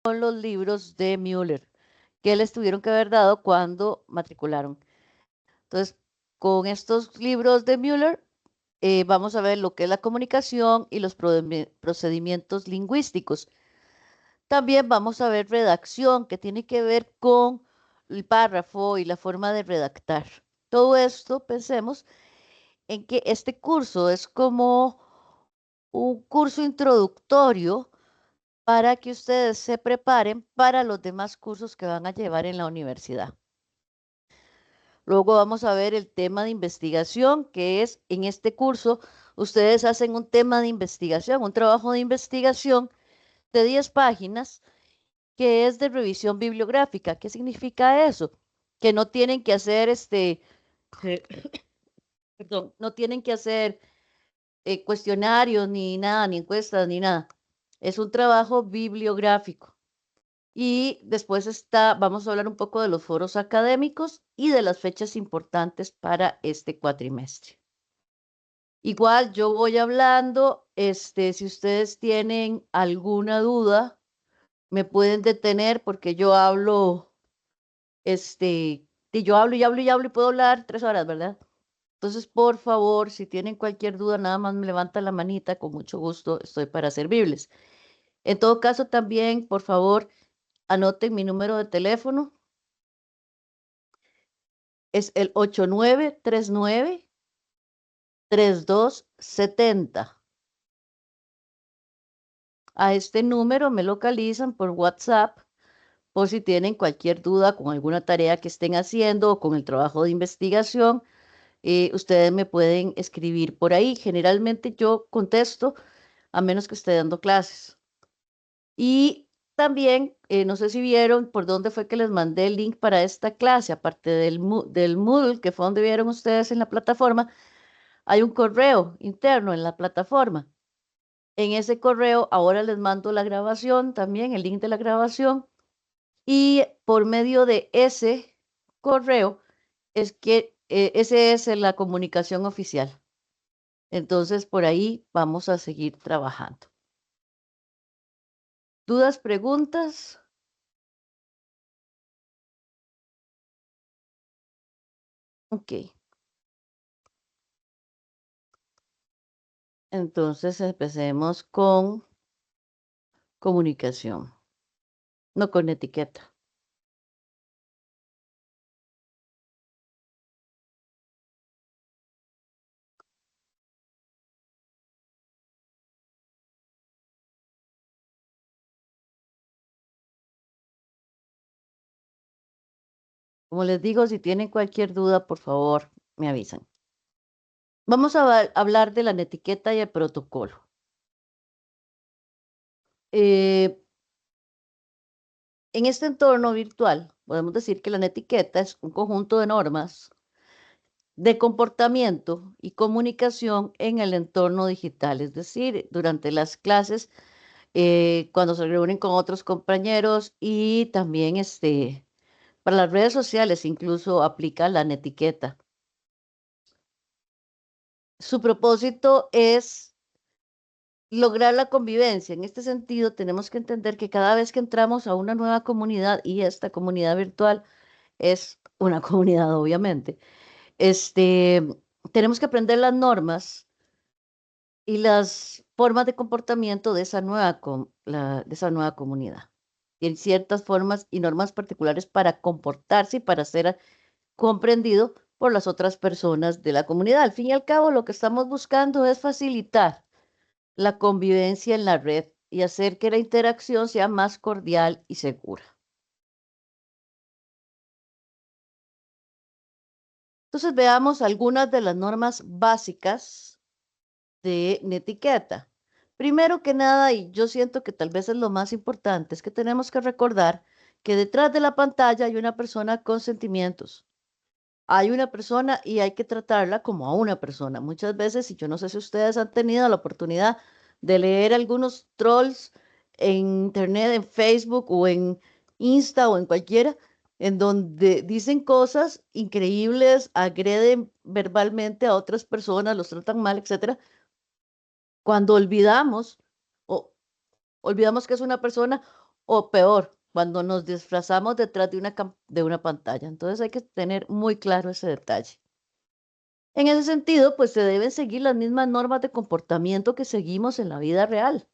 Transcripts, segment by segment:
con los libros de Müller, que les tuvieron que haber dado cuando matricularon. Entonces, con estos libros de Müller, vamos a ver lo que es la comunicación y los procedimientos lingüísticos. También vamos a ver redacción, que tiene que ver con el párrafo y la forma de redactar. Todo esto, pensemos en que este curso es como un curso introductorio para que ustedes se preparen para los demás cursos que van a llevar en la universidad. Luego vamos a ver el tema de investigación, que es en este curso, ustedes hacen un tema de investigación, un trabajo de investigación de 10 páginas, que es de revisión bibliográfica. ¿Qué significa eso? Que no tienen que hacer eh, perdón, no tienen que hacer cuestionarios ni nada, ni encuestas, ni nada. Es un trabajo bibliográfico. Y después vamos a hablar un poco de los foros académicos y de las fechas importantes para este cuatrimestre. Igual yo voy hablando, si ustedes tienen alguna duda, me pueden detener porque yo hablo, y yo hablo y hablo y hablo y puedo hablar 3 horas, ¿verdad? Entonces, por favor, si tienen cualquier duda, nada más me levantan la manita, con mucho gusto estoy para servirles. En todo caso, también, por favor, anoten mi número de teléfono. Es el 8939-3270. A este número me localizan por WhatsApp por si tienen cualquier duda con alguna tarea que estén haciendo o con el trabajo de investigación. Ustedes me pueden escribir por ahí. Generalmente yo contesto a menos que esté dando clases. Y también, no sé si vieron por dónde fue que les mandé el link para esta clase, aparte del Moodle, que fue donde vieron ustedes en la plataforma, hay un correo interno en la plataforma. En ese correo ahora les mando la grabación, también el link de la grabación, y por medio de ese correo es que ese es la comunicación oficial. Entonces, por ahí vamos a seguir trabajando. ¿Dudas, preguntas? Ok. Entonces empecemos con comunicación, no con etiqueta. Como les digo, si tienen cualquier duda, por favor, me avisan. Vamos a hablar de la etiqueta y el protocolo. Eh, en este entorno virtual, podemos decir que la etiqueta es un conjunto de normas de comportamiento y comunicación en el entorno digital, es decir, durante las clases, cuando se reúnen con otros compañeros y también para las redes sociales incluso aplica la etiqueta. Su propósito es lograr la convivencia. En este sentido, tenemos que entender que cada vez que entramos a una nueva comunidad, y esta comunidad virtual es una comunidad, obviamente, este, tenemos que aprender las normas y las formas de comportamiento de de esa nueva comunidad. Tiene ciertas formas y normas particulares para comportarse y para ser comprendido por las otras personas de la comunidad. Al fin y al cabo, lo que estamos buscando es facilitar la convivencia en la red y hacer que la interacción sea más cordial y segura. Entonces veamos algunas de las normas básicas de netiqueta. Primero que nada, y yo siento que tal vez es lo más importante, es que tenemos que recordar que detrás de la pantalla hay una persona con sentimientos. Hay una persona y hay que tratarla como a una persona. Muchas veces, y yo no sé si ustedes han tenido la oportunidad de leer algunos trolls en internet, en Facebook o en Insta o en cualquiera, en donde dicen cosas increíbles, agreden verbalmente a otras personas, los tratan mal, etcétera, cuando olvidamos o olvidamos que es una persona o peor, cuando nos disfrazamos detrás de una pantalla. Entonces hay que tener muy claro ese detalle. En ese sentido, pues se deben seguir las mismas normas de comportamiento que seguimos en la vida real.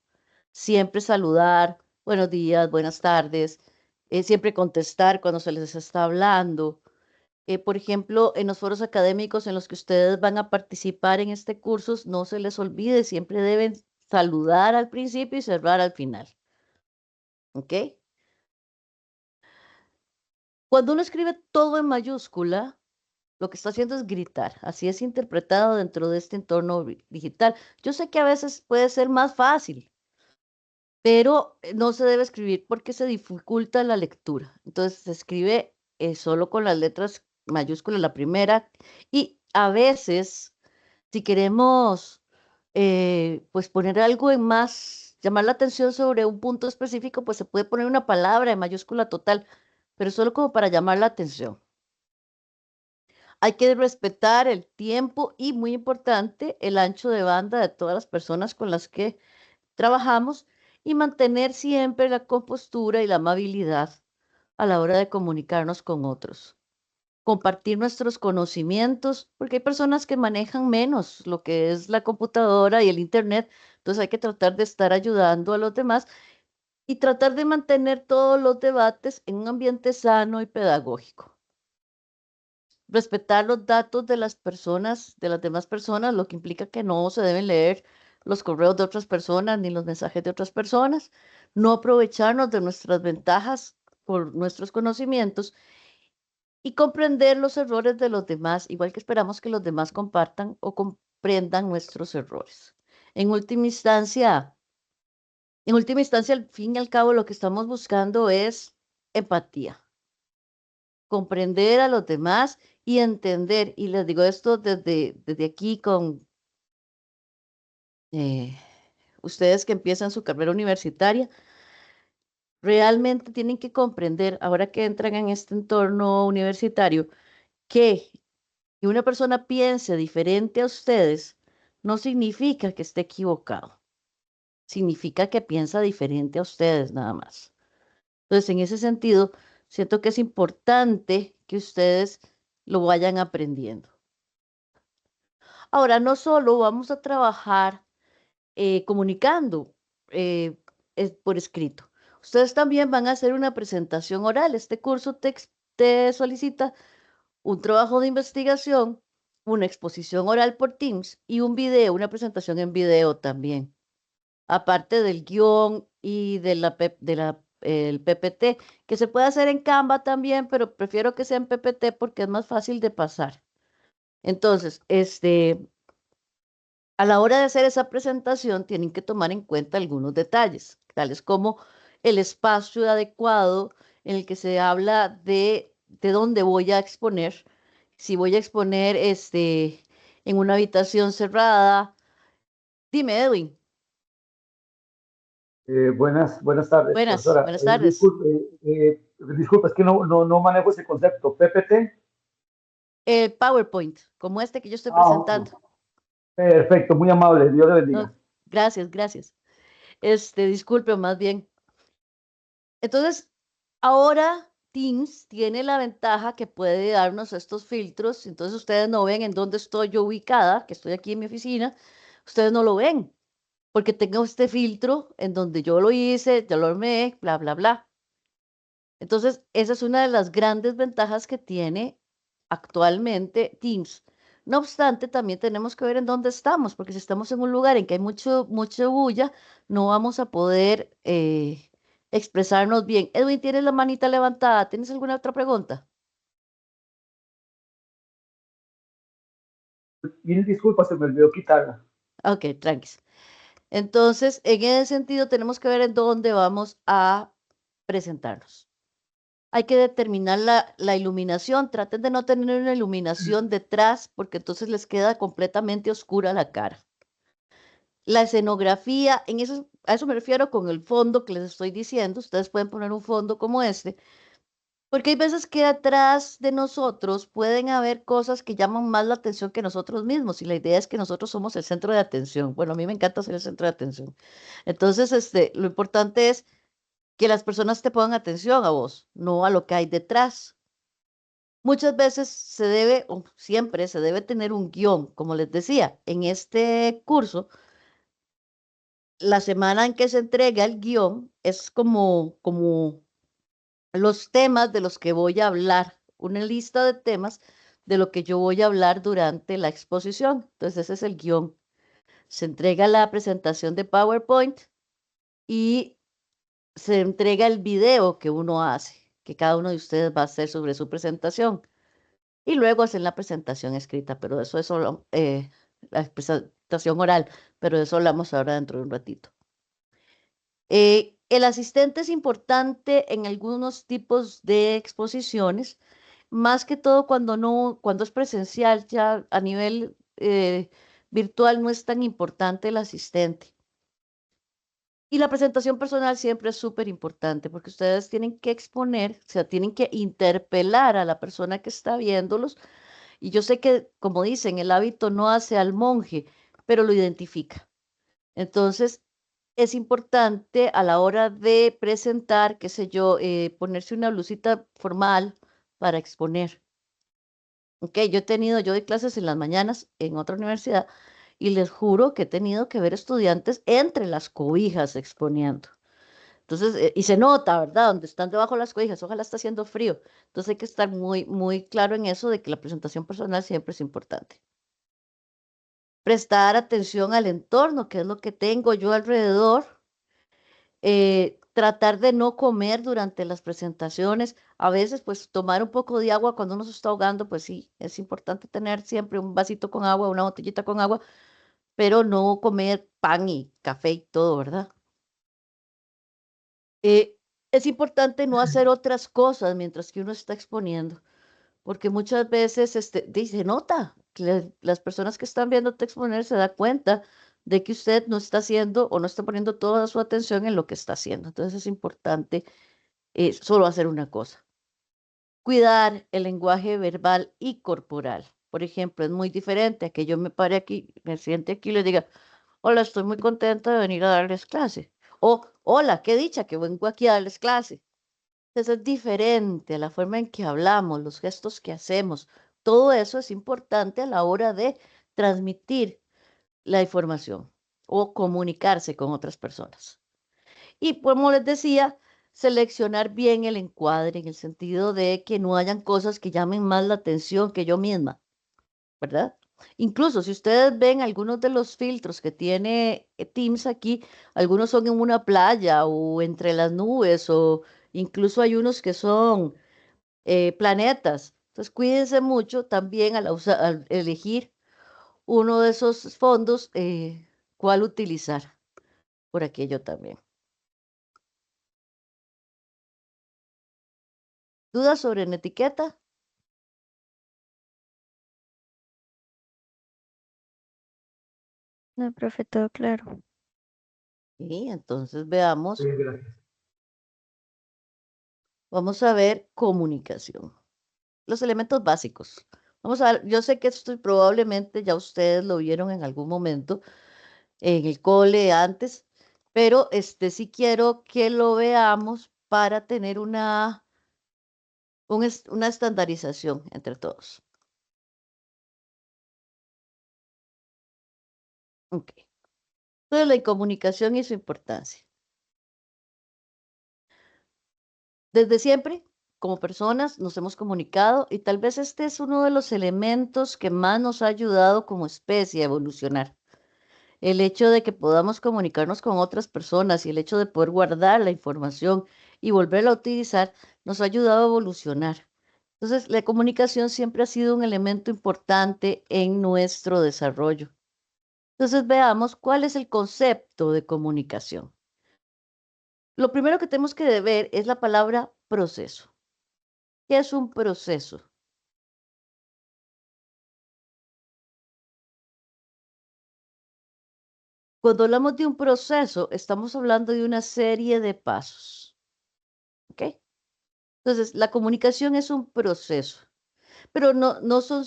Siempre saludar, buenos días, buenas tardes, siempre contestar cuando se les está hablando. Por ejemplo, en los foros académicos en los que ustedes van a participar en este curso, no se les olvide, siempre deben saludar al principio y cerrar al final. ¿Ok? Cuando uno escribe todo en mayúscula, lo que está haciendo es gritar. Así es interpretado dentro de este entorno digital. Yo sé que a veces puede ser más fácil, pero no se debe escribir porque se dificulta la lectura. Entonces se escribe solo con las letras mayúsculas, la primera, y a veces, si queremos, pues poner algo en más, llamar la atención sobre un punto específico, pues se puede poner una palabra en mayúscula total, pero solo como para llamar la atención. Hay que respetar el tiempo y, muy importante, el ancho de banda de todas las personas con las que trabajamos y mantener siempre la compostura y la amabilidad a la hora de comunicarnos con otros. Compartir nuestros conocimientos, porque hay personas que manejan menos lo que es la computadora y el internet, entonces hay que tratar de estar ayudando a los demás y tratar de mantener todos los debates en un ambiente sano y pedagógico. Respetar los datos de las personas, de las demás personas, lo que implica que no se deben leer los correos de otras personas ni los mensajes de otras personas, no aprovecharnos de nuestras ventajas por nuestros conocimientos y comprender los errores de los demás, igual que esperamos que los demás compartan o comprendan nuestros errores. En última instancia, al fin y al cabo, lo que estamos buscando es empatía, comprender a los demás y entender, y les digo esto desde aquí con eh, ustedes que empiezan su carrera universitaria, realmente tienen que comprender, ahora que entran en este entorno universitario, que una persona piense diferente a ustedes no significa que esté equivocado, significa que piensa diferente a ustedes nada más. Entonces, en ese sentido, siento que es importante que ustedes lo vayan aprendiendo. Ahora, no solo vamos a trabajar comunicando por escrito, ustedes también van a hacer una presentación oral. Este curso te solicita un trabajo de investigación, una exposición oral por Teams y un video, una presentación en video también, aparte del guión y el PPT, que se puede hacer en Canva también, pero prefiero que sea en PPT porque es más fácil de pasar. Entonces, a la hora de hacer esa presentación tienen que tomar en cuenta algunos detalles, tales como el espacio adecuado en el que se habla de dónde voy a exponer. Si voy a exponer en una habitación cerrada. Dime, Edwin. Buenas tardes, Buenas, profesora. buenas tardes. Disculpe, es que no manejo ese concepto. ¿PPT? El PowerPoint, como este que yo estoy Ok. presentando. Perfecto, muy amable. Dios le No, bendiga. gracias, gracias. Disculpe más bien. Entonces, ahora Teams tiene la ventaja que puede darnos estos filtros. Entonces, ustedes no ven en dónde estoy yo ubicada, que estoy aquí en mi oficina. Ustedes no lo ven, porque tengo este filtro en donde yo lo hice, ya lo armé, bla, bla, bla. Entonces, esa es una de las grandes ventajas que tiene actualmente Teams. No obstante, también tenemos que ver en dónde estamos, porque si estamos en un lugar en que hay mucho bulla, no vamos a poder expresarnos bien. Edwin, tienes la manita levantada. ¿Tienes alguna otra pregunta? Mil disculpas, se me olvidó quitarla. Ok, tranquis. Entonces, en ese sentido, tenemos que ver en dónde vamos a presentarnos. Hay que determinar la iluminación. Traten de no tener una iluminación detrás porque entonces les queda completamente oscura la cara. La escenografía, a eso me refiero con el fondo que les estoy diciendo. Ustedes pueden poner un fondo como este, porque hay veces que atrás de nosotros pueden haber cosas que llaman más la atención que nosotros mismos y la idea es que nosotros somos el centro de atención. Bueno, a mí me encanta ser el centro de atención. Entonces, lo importante es que las personas te pongan atención a vos, no a lo que hay detrás. Muchas veces se debe, o siempre se debe tener un guión, como les decía, en este curso, la semana en que se entrega el guión es como los temas de los que voy a hablar, una lista de temas de lo que yo voy a hablar durante la exposición. Entonces, ese es el guión. Se entrega la presentación de PowerPoint y se entrega el video que uno hace, que cada uno de ustedes va a hacer sobre su presentación. Y luego hacen la presentación escrita, pero eso es solo la presentación oral, pero de eso hablamos ahora dentro de un ratito. El asistente es importante en algunos tipos de exposiciones, más que todo cuando es presencial, ya a nivel virtual no es tan importante el asistente. Y la presentación personal siempre es súper importante porque ustedes tienen que exponer, o sea, tienen que interpelar a la persona que está viéndolos. Y yo sé que, como dicen, el hábito no hace al monje, pero lo identifica. Entonces, es importante a la hora de presentar, qué sé yo, ponerse una blusita formal para exponer. Ok, yo doy clases en las mañanas en otra universidad y les juro que he tenido que ver estudiantes entre las cobijas exponiendo. Entonces, y se nota, ¿verdad? Donde están debajo de las cobijas, ojalá está haciendo frío. Entonces hay que estar muy claro en eso de que la presentación personal siempre es importante. Prestar atención al entorno, que es lo que tengo yo alrededor. Tratar de no comer durante las presentaciones. A veces, pues, tomar un poco de agua cuando uno se está ahogando, pues sí, es importante tener siempre un vasito con agua, una botellita con agua, pero no comer pan y café y todo, ¿verdad? Es importante no hacer otras cosas mientras que uno está exponiendo, porque muchas veces se nota que las personas que están viéndote exponer se dan cuenta de que usted no está haciendo o no está poniendo toda su atención en lo que está haciendo. Entonces es importante solo hacer una cosa. Cuidar el lenguaje verbal y corporal. Por ejemplo, es muy diferente a que yo me pare aquí, me siente aquí y le diga, hola, estoy muy contenta de venir a darles clase. O, hola, qué dicha que vengo aquí a darles clase. Entonces es diferente a la forma en que hablamos, los gestos que hacemos. Todo eso es importante a la hora de transmitir la información o comunicarse con otras personas. Y como les decía, seleccionar bien el encuadre en el sentido de que no hayan cosas que llamen más la atención que yo misma, ¿verdad? Incluso si ustedes ven algunos de los filtros que tiene Teams aquí, algunos son en una playa o entre las nubes o incluso hay unos que son planetas. Entonces cuídense mucho también al elegir uno de esos fondos, cuál utilizar por aquello también. ¿Dudas sobre la etiqueta? No, profe, todo claro. Y entonces veamos, Gracias. vamos a ver comunicación, los elementos básicos. Vamos a ver, yo sé que esto probablemente ya ustedes lo vieron en algún momento en el cole antes, pero sí quiero que lo veamos para tener una estandarización entre todos. Ok. Entonces, la comunicación y su importancia. Desde siempre, como personas, nos hemos comunicado y tal vez este es uno de los elementos que más nos ha ayudado como especie a evolucionar. El hecho de que podamos comunicarnos con otras personas y el hecho de poder guardar la información y volverla a utilizar nos ha ayudado a evolucionar. Entonces, la comunicación siempre ha sido un elemento importante en nuestro desarrollo. Entonces, veamos cuál es el concepto de comunicación. Lo primero que tenemos que ver es la palabra proceso. ¿Qué es un proceso? Cuando hablamos de un proceso, estamos hablando de una serie de pasos. ¿Ok? Entonces, la comunicación es un proceso, pero no son,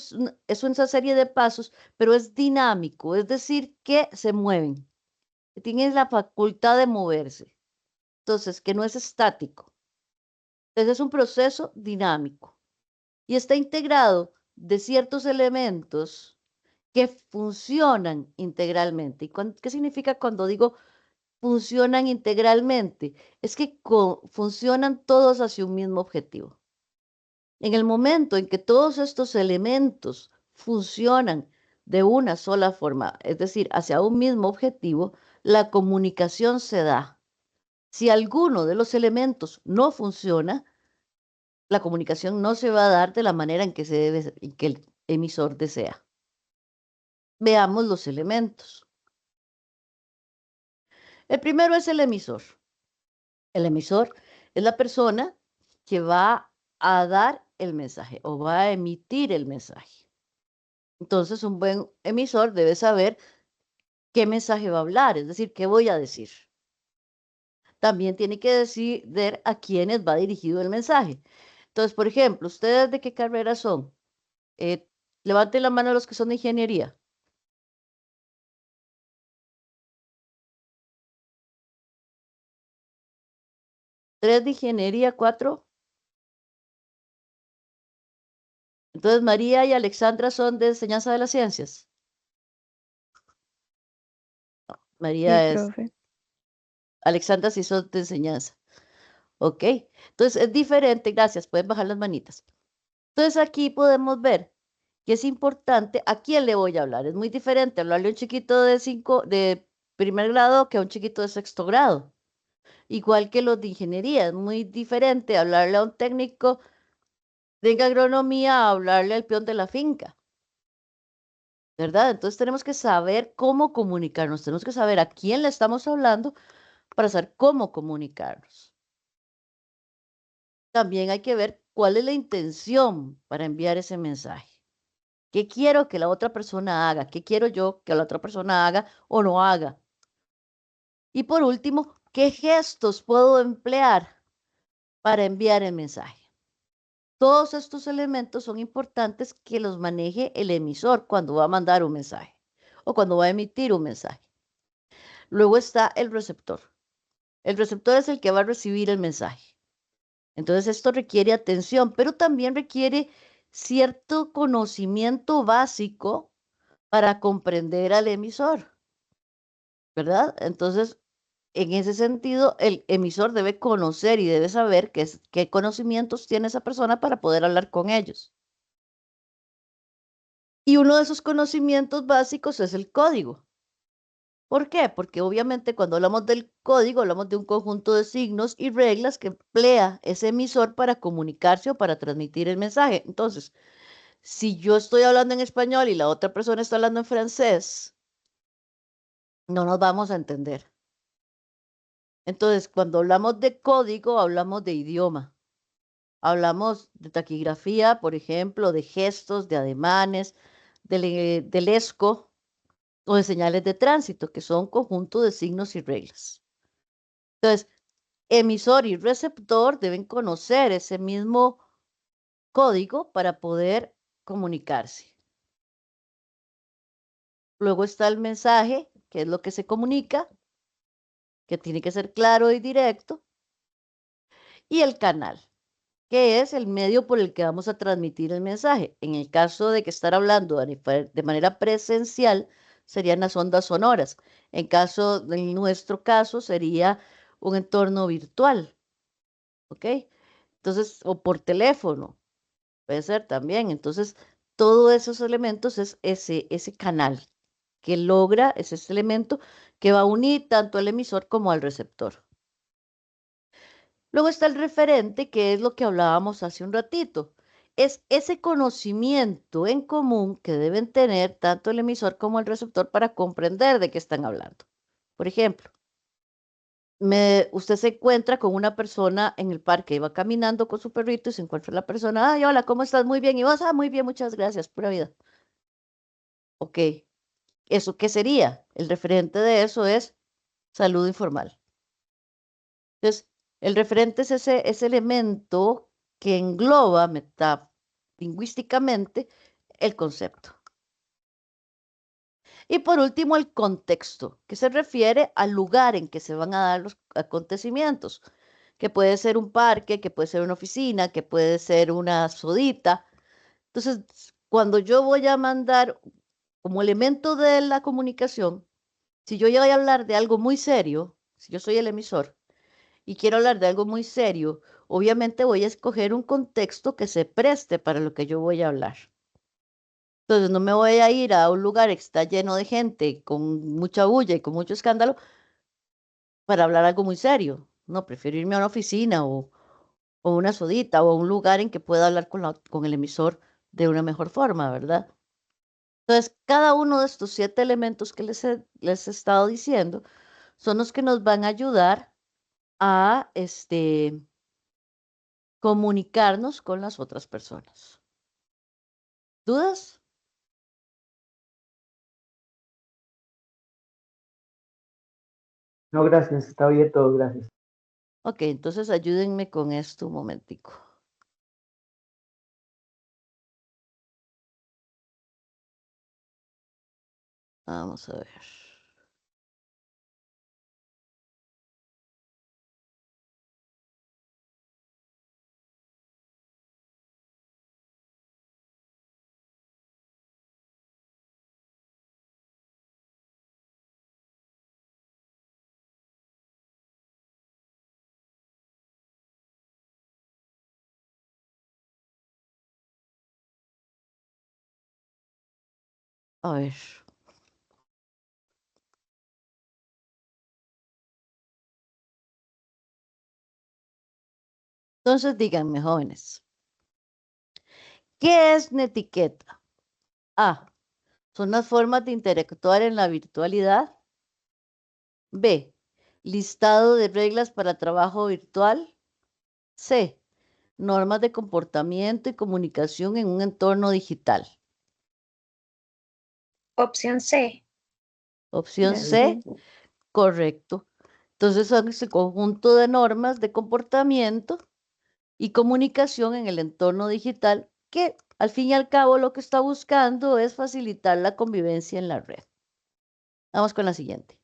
es una serie de pasos, pero es dinámico, es decir, que se mueven, que tienen la facultad de moverse. entonces que no es estático. Entonces es un proceso dinámico y está integrado de ciertos elementos que funcionan integralmente. ¿Y qué significa cuando digo funcionan integralmente? Es que funcionan todos hacia un mismo objetivo. En el momento en que todos estos elementos funcionan de una sola forma, es decir, hacia un mismo objetivo, la comunicación se da. Si alguno de los elementos no funciona, la comunicación no se va a dar de la manera en que en que el emisor desea. Veamos los elementos. El primero es el emisor. El emisor es la persona que va a dar el mensaje o va a emitir el mensaje. Entonces, un buen emisor debe saber qué mensaje va a hablar, es decir, qué voy a decir. También tiene que decidir a quiénes va dirigido el mensaje. Entonces, por ejemplo, ¿ustedes de qué carrera son? Levanten la mano los que son de ingeniería. 3 de ingeniería, 4. Entonces, María y Alexandra son de enseñanza de las ciencias. Sí, María es, profe. Alexandra sí son de enseñanza. Ok, entonces es diferente, gracias, pueden bajar las manitas. Entonces aquí podemos ver que es importante a quién le voy a hablar. Es muy diferente hablarle a un chiquito de primer grado que a un chiquito de sexto grado. Igual que los de ingeniería, es muy diferente hablarle a un técnico de agronomía a hablarle al peón de la finca, ¿verdad? Entonces tenemos que saber cómo comunicarnos, tenemos que saber a quién le estamos hablando para saber cómo comunicarnos. También hay que ver cuál es la intención para enviar ese mensaje. ¿Qué quiero que la otra persona haga? ¿Qué quiero yo que la otra persona haga o no haga? Y por último, ¿qué gestos puedo emplear para enviar el mensaje? Todos estos elementos son importantes que los maneje el emisor cuando va a mandar un mensaje o cuando va a emitir un mensaje. Luego está el receptor. El receptor es el que va a recibir el mensaje. Entonces esto requiere atención, pero también requiere cierto conocimiento básico para comprender al emisor, ¿verdad? Entonces, en ese sentido, el emisor debe conocer y debe saber qué conocimientos tiene esa persona para poder hablar con ellos. Y uno de esos conocimientos básicos es el código. ¿Por qué? Porque obviamente cuando hablamos del código, hablamos de un conjunto de signos y reglas que emplea ese emisor para comunicarse o para transmitir el mensaje. Entonces, si yo estoy hablando en español y la otra persona está hablando en francés, no nos vamos a entender. Entonces, cuando hablamos de código, hablamos de idioma. Hablamos de taquigrafía, por ejemplo, de gestos, de ademanes, del ESCO o de señales de tránsito, que son conjunto de signos y reglas. Entonces, emisor y receptor deben conocer ese mismo código para poder comunicarse. Luego está el mensaje, que es lo que se comunica, que tiene que ser claro y directo, y el canal, que es el medio por el que vamos a transmitir el mensaje. En el caso de que estar hablando de manera presencial, serían las ondas sonoras. En nuestro caso, sería un entorno virtual, ¿ok? Entonces, o por teléfono, puede ser también. Entonces, todos esos elementos es ese canal que logra, es ese elemento que va a unir tanto al emisor como al receptor. Luego está el referente, que es lo que hablábamos hace un ratito. Es ese conocimiento en común que deben tener tanto el emisor como el receptor para comprender de qué están hablando. Por ejemplo, usted se encuentra con una persona en el parque, iba caminando con su perrito y se encuentra la persona, ay, hola, ¿cómo estás? Muy bien. Y vos, muy bien, muchas gracias, pura vida. Ok, ¿eso qué sería? El referente de eso es saludo informal. Entonces, el referente es ese elemento que engloba lingüísticamente el concepto. Y por último, el contexto, que se refiere al lugar en que se van a dar los acontecimientos, que puede ser un parque, que puede ser una oficina, que puede ser una sodita. Entonces, cuando yo voy a mandar como elemento de la comunicación, si yo ya voy a hablar de algo muy serio, si yo soy el emisor y quiero hablar de algo muy serio, obviamente voy a escoger un contexto que se preste para lo que yo voy a hablar. Entonces no me voy a ir a un lugar que está lleno de gente, con mucha bulla y con mucho escándalo, para hablar algo muy serio. No, prefiero irme a una oficina o una sodita o a un lugar en que pueda hablar con el emisor de una mejor forma, ¿verdad? Entonces, cada uno de estos 7 elementos que les he estado diciendo son los que nos van a ayudar a comunicarnos con las otras personas. ¿Dudas? No, gracias, está bien todo, gracias. Ok, entonces ayúdenme con esto un momentico. Vamos a ver. A ver. Entonces díganme, jóvenes, ¿qué es netiqueta? A. Son las formas de interactuar en la virtualidad. B. Listado de reglas para trabajo virtual. C. Normas de comportamiento y comunicación en un entorno digital. Opción C. Opción Sí. C, correcto. Entonces son ese conjunto de normas de comportamiento y comunicación en el entorno digital que al fin y al cabo lo que está buscando es facilitar la convivencia en la red. Vamos con la siguiente.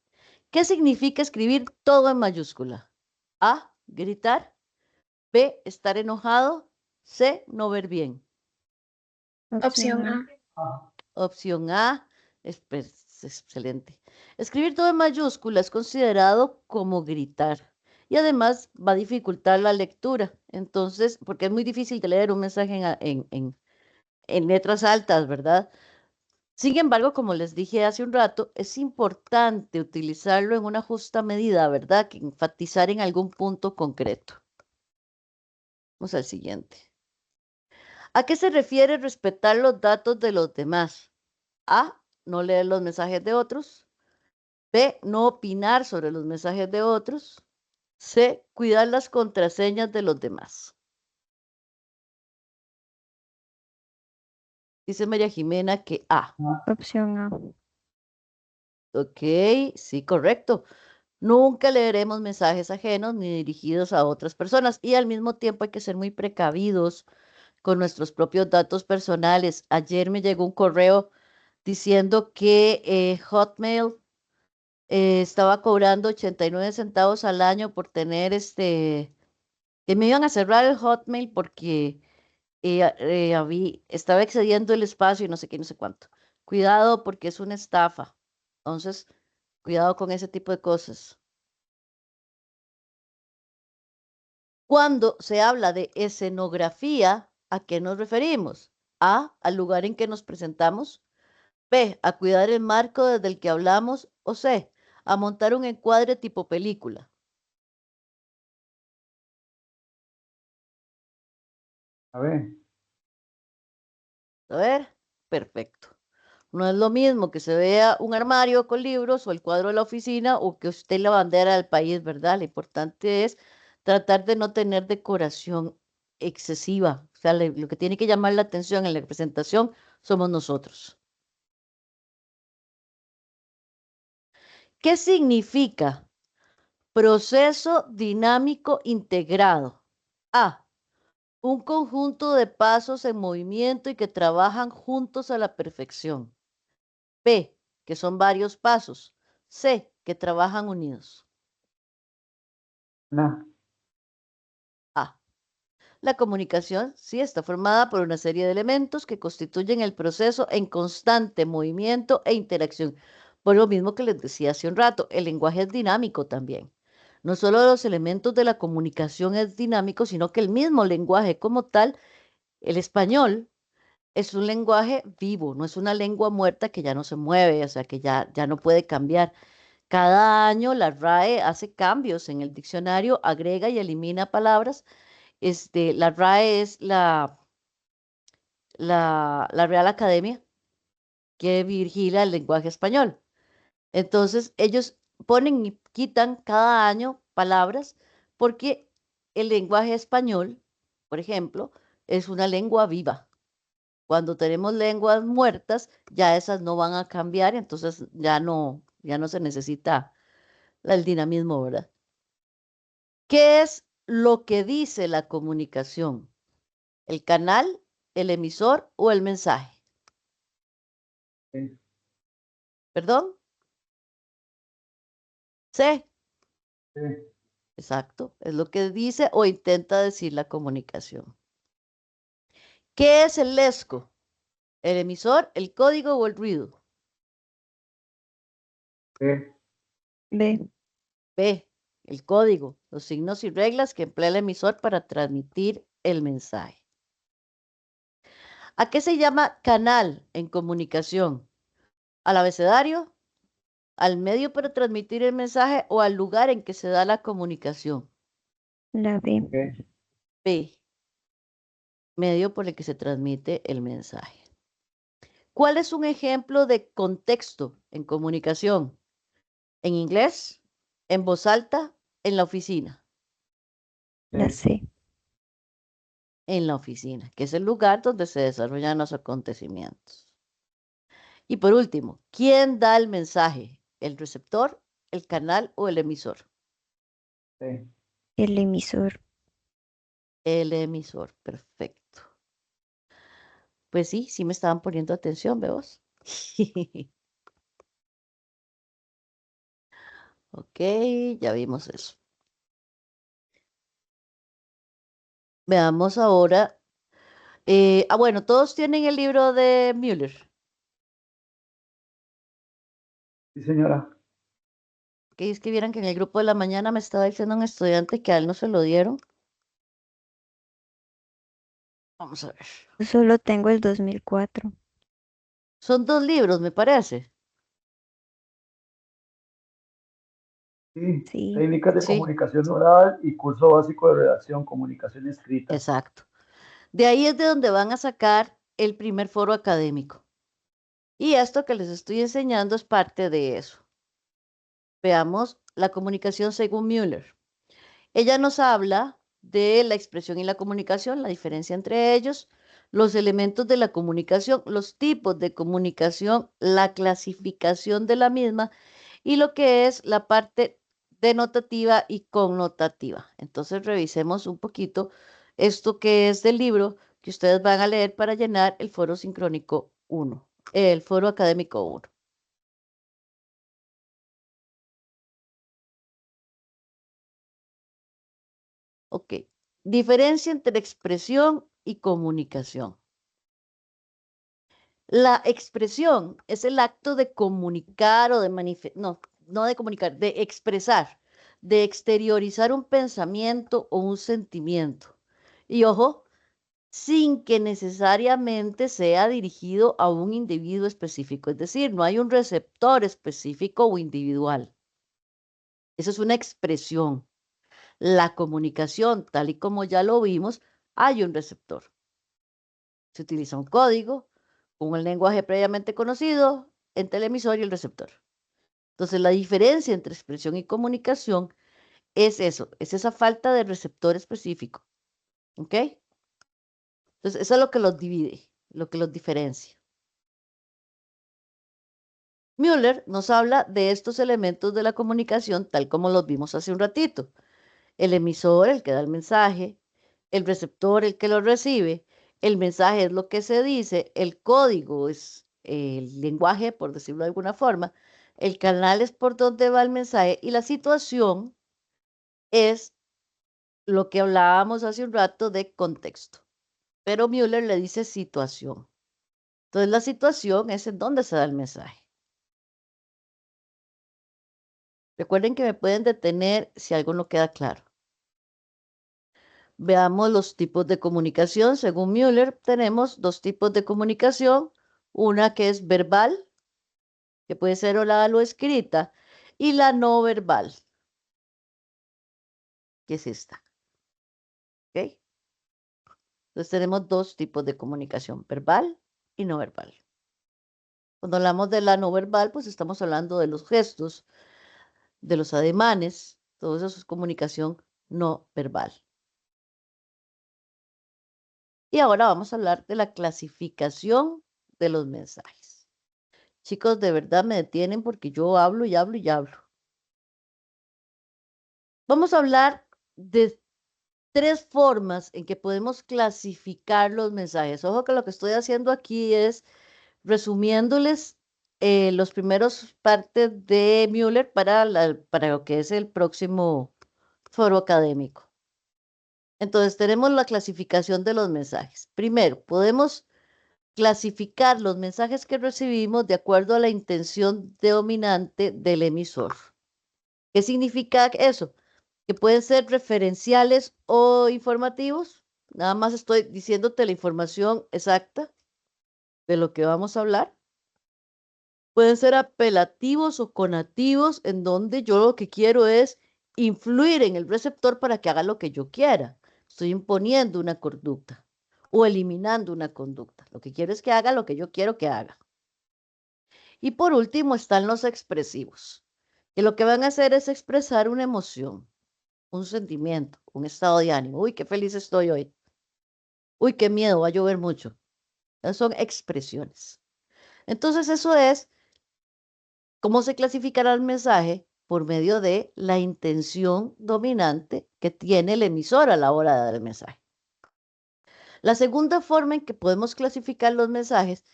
¿Qué significa escribir todo en mayúscula? A, gritar. B, estar enojado. C, no ver bien. Opción A. Ah, Opción A, es excelente. Escribir todo en mayúscula es considerado como gritar y además va a dificultar la lectura. Entonces, porque es muy difícil de leer un mensaje en letras altas, ¿verdad? Sin embargo, como les dije hace un rato, es importante utilizarlo en una justa medida, ¿verdad? Que enfatizar en algún punto concreto. Vamos al siguiente. ¿A qué se refiere respetar los datos de los demás? A, no leer los mensajes de otros. B, no opinar sobre los mensajes de otros. C, cuidar las contraseñas de los demás. Dice María Jimena que A. Opción A. Ok, sí, correcto. Nunca leeremos mensajes ajenos ni dirigidos a otras personas y al mismo tiempo hay que ser muy precavidos con nuestros propios datos personales. Ayer me llegó un correo diciendo que Hotmail estaba cobrando 89 centavos al año por tener que me iban a cerrar el Hotmail porque estaba excediendo el espacio y no sé qué, no sé cuánto. Cuidado porque es una estafa. Entonces, cuidado con ese tipo de cosas. Cuando se habla de escenografía, ¿a qué nos referimos? A, al lugar en que nos presentamos. B, a cuidar el marco desde el que hablamos. O C, a montar un encuadre tipo película. a ver, A ver, perfecto. No es lo mismo que se vea un armario con libros o el cuadro de la oficina o que usted la bandera del país, ¿verdad? Lo importante es tratar de no tener decoración excesiva. O sea, lo que tiene que llamar la atención en la presentación somos nosotros. ¿Qué significa proceso dinámico integrado? A. Un conjunto de pasos en movimiento y que trabajan juntos a la perfección. B. que son varios pasos. C, que trabajan unidos. No. A. La comunicación sí está formada por una serie de elementos que constituyen el proceso en constante movimiento e interacción. Por lo mismo que les decía hace un rato, el lenguaje es dinámico también. No solo los elementos de la comunicación es dinámico, sino que el mismo lenguaje como tal, el español, es un lenguaje vivo, no es una lengua muerta que ya no se mueve, o sea, que ya no puede cambiar. Cada año la RAE hace cambios en el diccionario, agrega y elimina palabras. La RAE es la Real Academia que vigila el lenguaje español. Entonces, ellos ponen y quitan cada año palabras porque el lenguaje español, por ejemplo, es una lengua viva. Cuando tenemos lenguas muertas, ya esas no van a cambiar, entonces ya no se necesita el dinamismo, ¿verdad? ¿Qué es lo que dice la comunicación? ¿El canal, el emisor o el mensaje? Sí. ¿Perdón? C. Sí. Exacto, es lo que dice o intenta decir la comunicación. ¿Qué es el lesco? ¿El emisor, el código o el ruido? Sí. B. B. El código, los signos y reglas que emplea el emisor para transmitir el mensaje. ¿A qué se llama canal en comunicación? ¿Al abecedario, al medio para transmitir el mensaje o al lugar en que se da la comunicación? La B. Sí. B. Medio por el que se transmite el mensaje. ¿Cuál es un ejemplo de contexto en comunicación? ¿En inglés? ¿En voz alta? ¿En la oficina? La C. En la oficina, que es el lugar donde se desarrollan los acontecimientos. Y por último, ¿quién da el mensaje? ¿El receptor, el canal o el emisor? Sí. El emisor. El emisor, perfecto. Pues sí, sí me estaban poniendo atención, ¿veos? Ok, ya vimos eso. Veamos ahora. Bueno, todos tienen el libro de Müller. Sí, señora. Que es que vieran que en el grupo de la mañana me estaba diciendo un estudiante que a él no se lo dieron. Vamos a ver. Yo solo tengo el 2004. Son 2 libros, me parece. Sí. Sí. Técnicas de Sí, comunicación oral y curso básico de redacción, comunicación escrita. exacto. De ahí es de donde van a sacar el primer foro académico. Y esto que les estoy enseñando es parte de eso. Veamos la comunicación según Müller. Ella nos habla de la expresión y la comunicación, la diferencia entre ellos, los elementos de la comunicación, los tipos de comunicación, la clasificación de la misma y lo que es la parte denotativa y connotativa. Entonces revisemos un poquito esto que es del libro que ustedes van a leer para llenar el foro sincrónico 1, el foro académico 1. Ok. Diferencia entre expresión y comunicación. La expresión es el acto de comunicar o de manifestar, no de comunicar, de expresar, de exteriorizar un pensamiento o un sentimiento. Y ojo, sin que necesariamente sea dirigido a un individuo específico, es decir, no hay un receptor específico o individual. Eso es una expresión. La comunicación, tal y como ya lo vimos, hay un receptor. Se utiliza un código con el lenguaje previamente conocido entre el emisor y el receptor. Entonces, la diferencia entre expresión y comunicación es eso, es esa falta de receptor específico. ¿Ok? Entonces, eso es lo que los divide, lo que los diferencia. Müller nos habla de estos elementos de la comunicación tal como los vimos hace un ratito. El emisor, el que da el mensaje, el receptor, el que lo recibe, el mensaje es lo que se dice, el código es el lenguaje, por decirlo de alguna forma, el canal es por donde va el mensaje y la situación es lo que hablábamos hace un rato de contexto. Pero Müller le dice situación. Entonces la situación es en donde se da el mensaje. Recuerden que me pueden detener si algo no queda claro. Veamos los tipos de comunicación. Según Müller, tenemos dos tipos de comunicación. Una que es verbal, que puede ser oral o escrita, y la no verbal, que es esta. ¿Ok? Entonces tenemos dos tipos de comunicación, verbal y no verbal. Cuando hablamos de la no verbal, pues estamos hablando de los gestos, de los ademanes, todo eso es comunicación no verbal. Y ahora vamos a hablar de la clasificación de los mensajes. Chicos, de verdad me detienen porque yo hablo y hablo y hablo. Vamos a hablar de tres formas en que podemos clasificar los mensajes. Ojo que lo que estoy haciendo aquí es resumiéndoles los primeros partes de Müller para lo que es el próximo foro académico. Entonces, tenemos la clasificación de los mensajes. Primero, podemos clasificar los mensajes que recibimos de acuerdo a la intención dominante del emisor. ¿Qué significa eso? Que pueden ser referenciales o informativos. Nada más estoy diciéndote la información exacta de lo que vamos a hablar. Pueden ser apelativos o conativos, en donde yo lo que quiero es influir en el receptor para que haga lo que yo quiera. Estoy imponiendo una conducta o eliminando una conducta. Lo que quiero es que haga lo que yo quiero que haga. Y por último están los expresivos, que lo que van a hacer es expresar una emoción, un sentimiento, un estado de ánimo. Uy, qué feliz estoy hoy. Uy, qué miedo, va a llover mucho. Esas son expresiones. Entonces eso es cómo se clasificará el mensaje por medio de la intención dominante que tiene el emisor a la hora de dar el mensaje. La segunda forma en que podemos clasificar los mensajes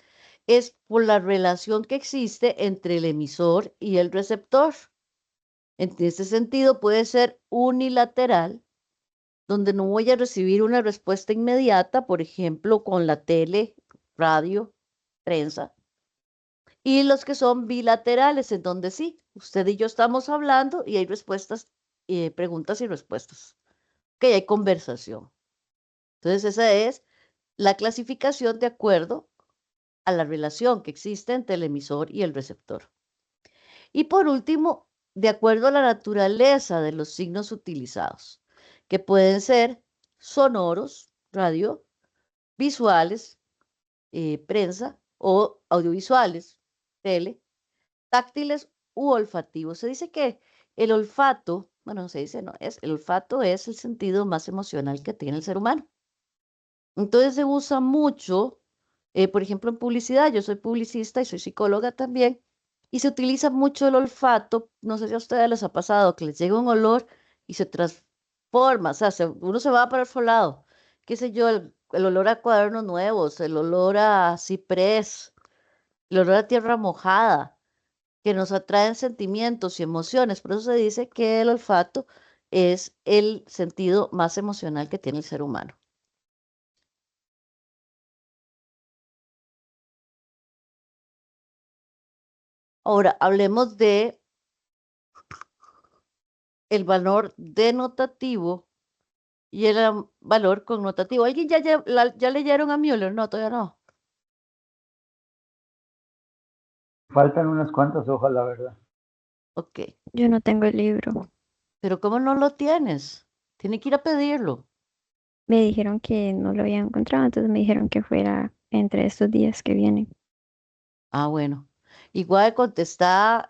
es por la relación que existe entre el emisor y el receptor. En este sentido, puede ser unilateral, donde no voy a recibir una respuesta inmediata, por ejemplo, con la tele, radio, prensa. Y los que son bilaterales, en donde sí, usted y yo estamos hablando y hay respuestas, preguntas y respuestas. Que hay conversación. Entonces, esa es la clasificación de acuerdo a la relación que existe entre el emisor y el receptor. Y por último, de acuerdo a la naturaleza de los signos utilizados, que pueden ser sonoros, radio, visuales, prensa o audiovisuales, tele, táctiles u olfativos. Se dice que el olfato, bueno, se dice no, el olfato es el sentido más emocional que tiene el ser humano. Entonces se usa mucho, por ejemplo, en publicidad. Yo soy publicista y soy psicóloga también, y se utiliza mucho el olfato. No sé si a ustedes les ha pasado que les llega un olor y se transforma, o sea, uno se va para otro lado. Qué sé yo, el olor a cuadernos nuevos, el olor a ciprés, el olor a tierra mojada, que nos atraen sentimientos y emociones. Por eso se dice que el olfato es el sentido más emocional que tiene el ser humano. Ahora, hablemos de el valor denotativo y el valor connotativo. ¿Alguien ya leyeron a Müller? No, todavía no. Faltan unas cuantas hojas, la verdad. Ok, Yo no tengo el libro. pero ¿cómo no lo tienes? Tiene que ir a pedirlo. Me dijeron que no lo había encontrado, entonces me dijeron que fuera entre estos días que vienen. Ah, bueno. Igual contesta,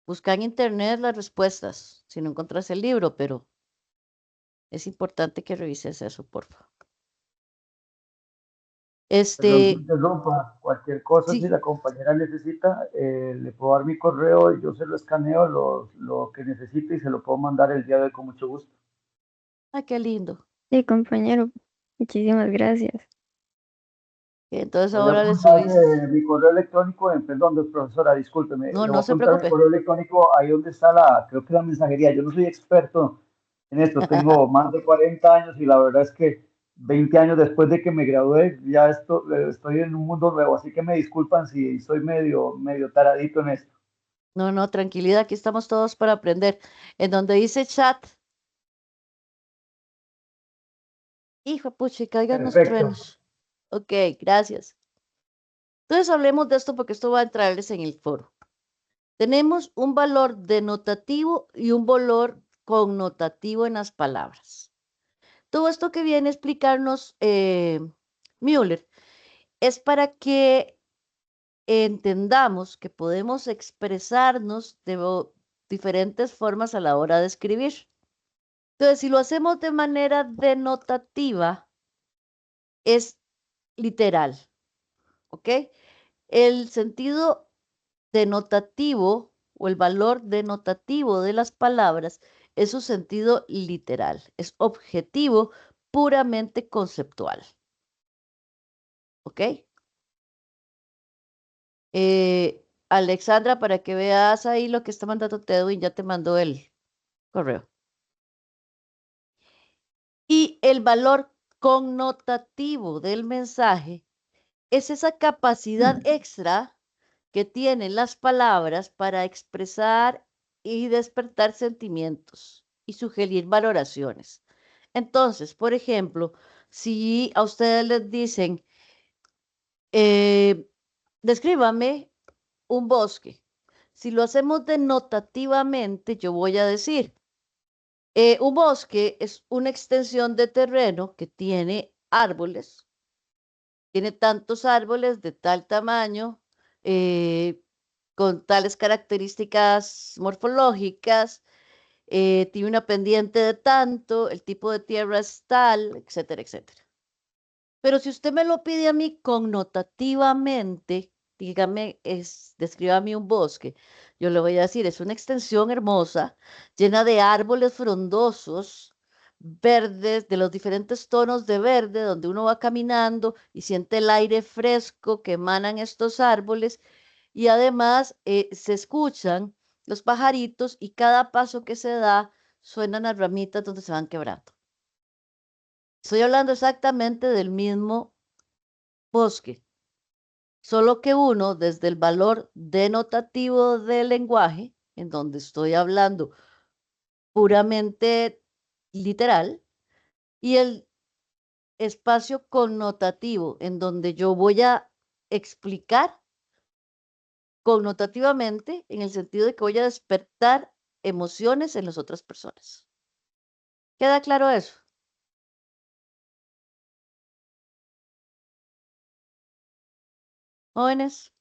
busca en internet las respuestas, si no encontrás el libro, pero es importante que revises eso, por favor. Perdón que Este, interrumpa, cualquier cosa, si sí. la compañera necesita, le puedo dar mi correo y yo se lo escaneo lo que necesite y se lo puedo mandar el día de hoy con mucho gusto. Ay, qué lindo. Sí, compañero, muchísimas gracias. Entonces Le voy a ahora les apuntar subís. mi correo electrónico, perdón, profesora, discúlpeme, No, le voy a no se apuntar mi preocupe. correo electrónico ahí donde está creo que la mensajería. Yo no soy experto en esto, tengo más de 40 años y la verdad es que 20 años después de que me gradué, ya estoy en un mundo nuevo, así que me disculpan si soy medio taradito en esto. No, no, tranquilidad, aquí estamos todos para aprender. En donde dice chat, hijo, pucha, y caigan los Perfecto. truenos. Ok, gracias. Entonces hablemos de esto porque esto va a entrarles en el foro. Tenemos un valor denotativo y un valor connotativo en las palabras. Todo esto que viene a explicarnos Müller es para que entendamos que podemos expresarnos de diferentes formas a la hora de escribir. Entonces, si lo hacemos de manera denotativa, es literal, ¿ok? El sentido denotativo o el valor denotativo de las palabras es su sentido literal, es objetivo, puramente conceptual, ¿ok? Alexandra, para que veas ahí lo que está mandando Edwin, ya te mandó el correo. Y el valor connotativo del mensaje es esa capacidad extra que tienen las palabras para expresar y despertar sentimientos y sugerir valoraciones. Entonces, por ejemplo, si a ustedes les dicen, descríbame un bosque, si lo hacemos denotativamente, yo voy a decir, un bosque es una extensión de terreno que tiene árboles, tiene tantos árboles de tal tamaño, eh, con tales características morfológicas, tiene una pendiente de tanto, el tipo de tierra es tal, etcétera, etcétera. Pero si usted me lo pide a mí connotativamente, dígame, descríbame un bosque, yo le voy a decir, es una extensión hermosa, llena de árboles frondosos, verdes, de los diferentes tonos de verde, donde uno va caminando y siente el aire fresco que emanan estos árboles, y además se escuchan los pajaritos y cada paso que se da suenan las ramitas donde se van quebrando. Estoy hablando exactamente del mismo bosque, solo que uno desde el valor denotativo del lenguaje, en donde estoy hablando puramente literal, y el espacio connotativo, en donde yo voy a explicar connotativamente, en el sentido de que voy a despertar emociones en las otras personas. ¿Queda claro eso? Jóvenes.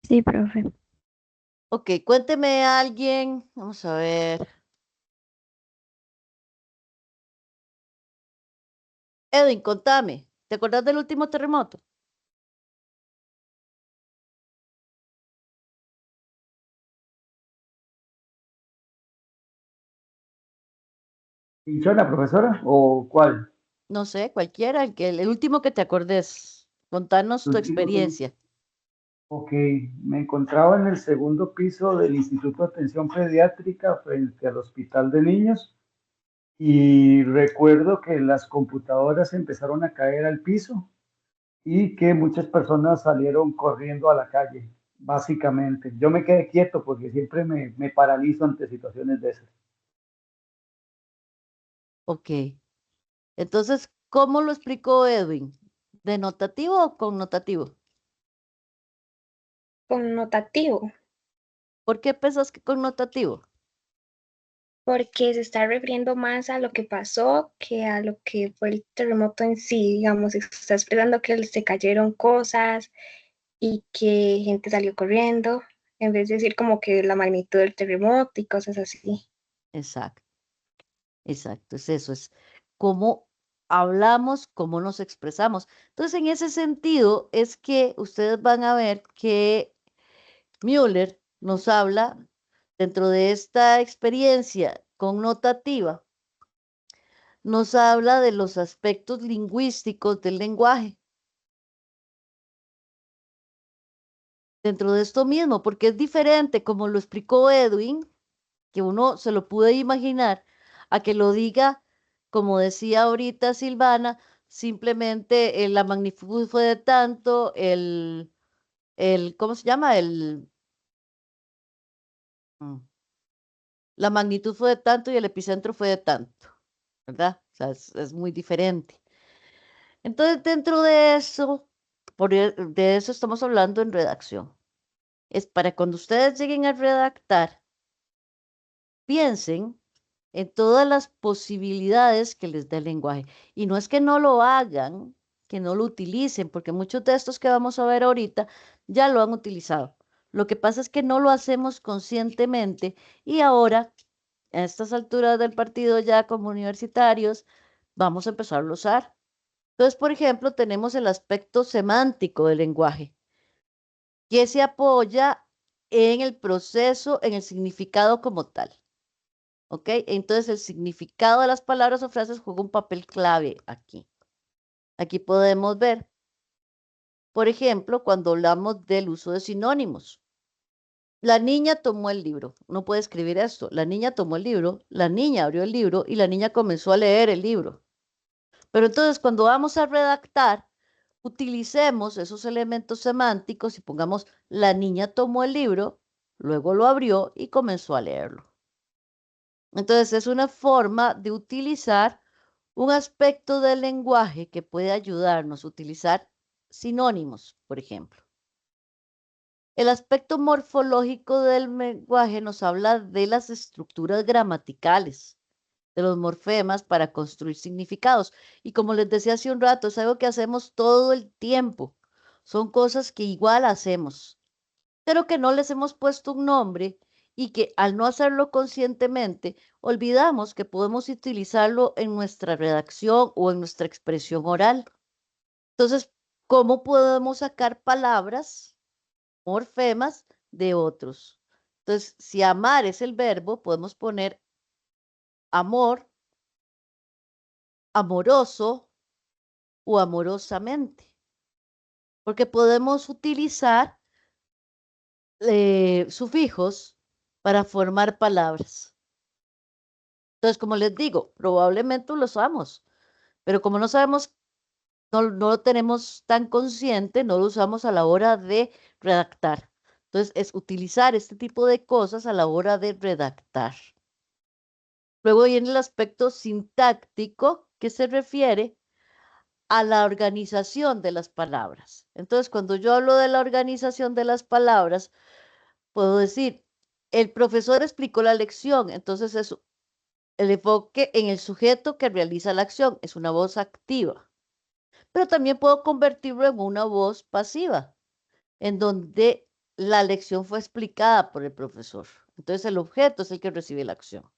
Sí, profe. Ok, cuénteme a alguien. Vamos a ver. Edwin, contame. ¿Te acordás del último terremoto? ¿Pinchona, profesora? ¿O cuál? No sé, cualquiera, el último que te acordes. Contanos El tu último que- experiencia. Ok, me encontraba en el segundo piso del Instituto de Atención Pediátrica frente al Hospital de Niños y recuerdo que las computadoras empezaron a caer al piso y que muchas personas salieron corriendo a la calle, básicamente. Yo me quedé quieto porque siempre me paralizo ante situaciones de esas. Ok. Entonces, ¿cómo lo explicó Edwin? ¿Denotativo o connotativo? Connotativo, ¿Por qué pensás que connotativo? porque se está refiriendo más a lo que pasó que a lo que fue el terremoto en sí, digamos, se está esperando que se cayeron cosas y que gente salió corriendo, en vez de decir como que la magnitud del terremoto y cosas así. Exacto, exacto, es eso, es cómo hablamos, cómo nos expresamos. Entonces, en ese sentido, es que ustedes van a ver que Müller nos habla dentro de esta experiencia connotativa nos habla de los aspectos lingüísticos del lenguaje. Dentro de esto mismo, porque es diferente, como lo explicó Edwin, que uno se lo puede imaginar, a que lo diga, como decía ahorita Silvana, simplemente la magnitud fue de tanto, ¿cómo se llama? Mm, la magnitud fue de tanto y el epicentro fue de tanto, ¿verdad? O sea, es muy diferente. Entonces, dentro de eso, de eso estamos hablando en redacción. Es para cuando ustedes lleguen a redactar, piensen en todas las posibilidades que les da el lenguaje. Y no es que no lo hagan, que no lo utilicen, porque muchos de estos que vamos a ver ahorita ya lo han utilizado. Lo que pasa es que no lo hacemos conscientemente y ahora, a estas alturas del partido ya como universitarios, vamos a empezar a usar. Entonces, por ejemplo, tenemos el aspecto semántico del lenguaje, que se apoya en el proceso, en el significado como tal. ¿Ok? Entonces el significado de las palabras o frases juega un papel clave aquí. Aquí podemos ver, por ejemplo, cuando hablamos del uso de sinónimos. La niña tomó el libro. No puede escribir esto. La niña tomó el libro, la niña abrió el libro y la niña comenzó a leer el libro. Pero entonces cuando vamos a redactar, utilicemos esos elementos semánticos y pongamos la niña tomó el libro, luego lo abrió y comenzó a leerlo. Entonces es una forma de utilizar un aspecto del lenguaje que puede ayudarnos a utilizar sinónimos, por ejemplo. El aspecto morfológico del lenguaje nos habla de las estructuras gramaticales, de los morfemas para construir significados. Y como les decía hace un rato, es algo que hacemos todo el tiempo. Son cosas que igual hacemos, pero que no les hemos puesto un nombre y que al no hacerlo conscientemente, olvidamos que podemos utilizarlo en nuestra redacción o en nuestra expresión oral. Entonces, ¿cómo podemos sacar palabras, morfemas, de otros? Entonces, si amar es el verbo, podemos poner amor, amoroso o amorosamente, porque podemos utilizar sufijos para formar palabras. Entonces, como les digo, probablemente lo usamos, pero como no sabemos, no lo tenemos tan consciente, no lo usamos a la hora de redactar. Entonces, es utilizar este tipo de cosas a la hora de redactar. Luego viene el aspecto sintáctico, que se refiere a la organización de las palabras. Entonces, cuando yo hablo de la organización de las palabras, puedo decir, el profesor explicó la lección, entonces es el enfoque en el sujeto que realiza la acción, es una voz activa. Pero también puedo convertirlo en una voz pasiva, en donde la lección fue explicada por el profesor. Entonces el objeto es el que recibe la acción.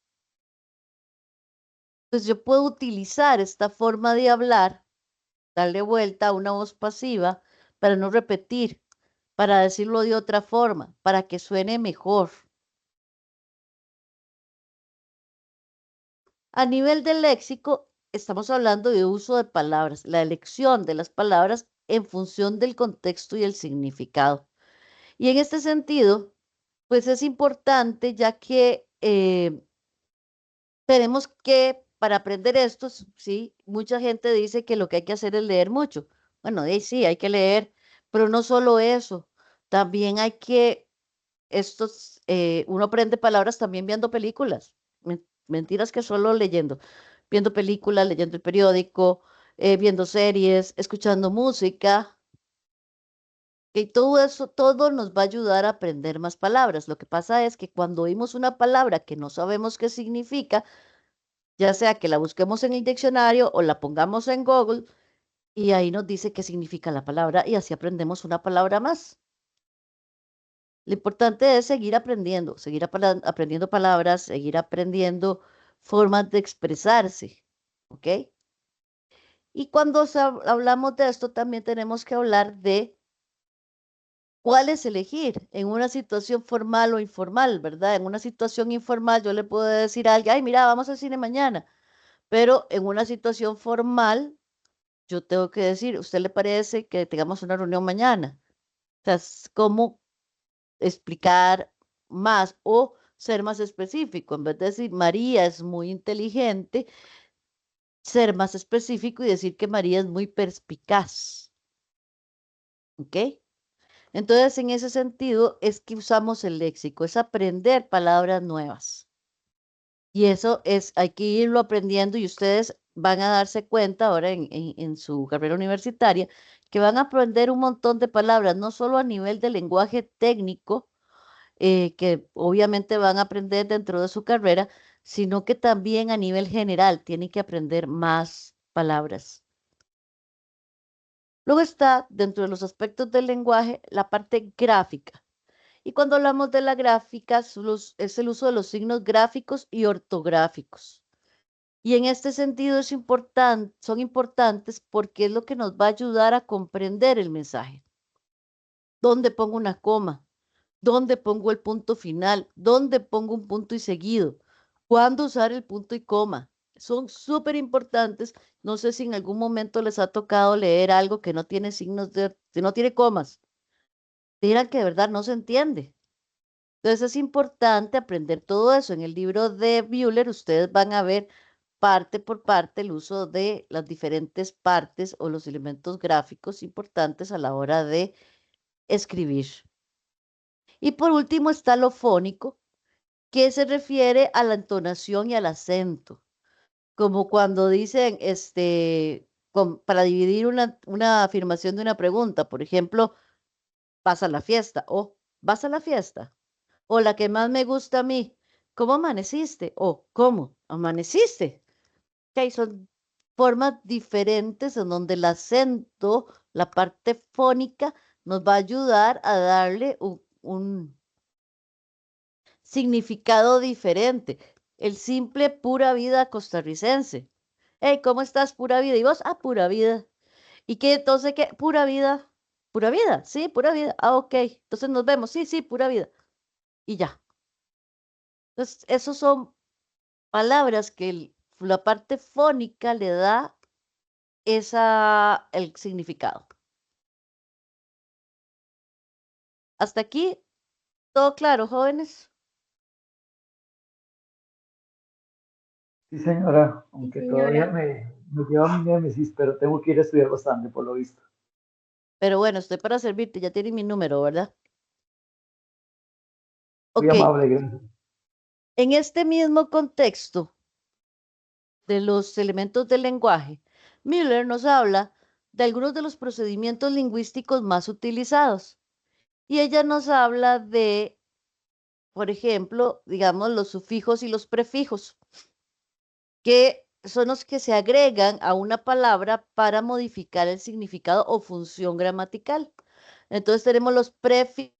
Entonces yo puedo utilizar esta forma de hablar, darle vuelta a una voz pasiva para no repetir, para decirlo de otra forma, para que suene mejor. A nivel del léxico, estamos hablando de uso de palabras, la elección de las palabras en función del contexto y el significado. Y en este sentido, pues es importante ya que tenemos que, para aprender esto, sí, mucha gente dice que lo que hay que hacer es leer mucho. Bueno, sí, hay que leer, pero no solo eso, también hay que, uno aprende palabras también viendo películas. Mentiras que solo leyendo, viendo películas, leyendo el periódico, viendo series, escuchando música. Y todo eso, todo nos va a ayudar a aprender más palabras. Lo que pasa es que cuando oímos una palabra que no sabemos qué significa, ya sea que la busquemos en el diccionario o la pongamos en Google, y ahí nos dice qué significa la palabra y así aprendemos una palabra más. Lo importante es seguir aprendiendo, seguir aprendiendo palabras, seguir aprendiendo formas de expresarse, ¿ok? Y cuando hablamos de esto, también tenemos que hablar de cuál es elegir en una situación formal o informal, ¿verdad? En una situación informal yo le puedo decir a alguien, ay, mira, vamos al cine mañana, Pero en una situación formal, yo tengo que decir, ¿usted le parece que tengamos una reunión mañana? O sea, ¿cómo explicar más o ser más específico? En vez de decir, María es muy inteligente, ser más específico y decir que María es muy perspicaz. ¿Ok? Entonces, en ese sentido, es que usamos el léxico, es aprender palabras nuevas. Y eso es, hay que irlo aprendiendo y ustedes van a darse cuenta ahora en su carrera universitaria que van a aprender un montón de palabras, no solo a nivel de lenguaje técnico, que obviamente van a aprender dentro de su carrera, sino que también a nivel general tienen que aprender más palabras. Luego está, dentro de los aspectos del lenguaje, la parte gráfica. Y cuando hablamos de la gráfica, es el uso de los signos gráficos y ortográficos. Y en este sentido son importantes porque es lo que nos va a ayudar a comprender el mensaje. ¿Dónde pongo una coma? ¿Dónde pongo el punto final? ¿Dónde pongo un punto y seguido? ¿Cuándo usar el punto y coma? Son súper importantes. No sé si en algún momento les ha tocado leer algo que no tiene que no tiene comas. Dirán que de verdad no se entiende. Entonces es importante aprender todo eso. En el libro de Bühler ustedes van a ver parte por parte el uso de las diferentes partes o los elementos gráficos importantes a la hora de escribir. Y por último está lo fónico, que se refiere a la entonación y al acento, como cuando dicen, para dividir una afirmación de una pregunta, por ejemplo, ¿vas a la fiesta? O ¿vas a la fiesta? O la que más me gusta a mí, ¿cómo amaneciste? O ¿cómo amaneciste? Ok, son formas diferentes en donde el acento, la parte fónica, nos va a ayudar a darle un significado diferente. El simple pura vida costarricense. Hey, ¿cómo estás, pura vida? ¿Y vos? Ah, pura vida. ¿Y qué entonces qué? Pura vida. Pura vida, sí, pura vida. Ah, ok. Entonces nos vemos. Sí, sí, pura vida. Y ya. Entonces, esos son palabras que la parte fónica le da el significado. Hasta aquí, todo claro, jóvenes. Sí, señora, Sí, aunque todavía señora. me lleva mi némesis, pero tengo que ir a estudiar bastante, por lo visto. Pero bueno, estoy para servirte, ya tienen mi número, ¿verdad? Muy Ok, amable, gracias. en este mismo contexto de los elementos del lenguaje, Miller nos habla de algunos de los procedimientos lingüísticos más utilizados. Y ella nos habla de, por ejemplo, digamos, los sufijos y los prefijos, que son los que se agregan a una palabra para modificar el significado o función gramatical. Entonces tenemos los prefijos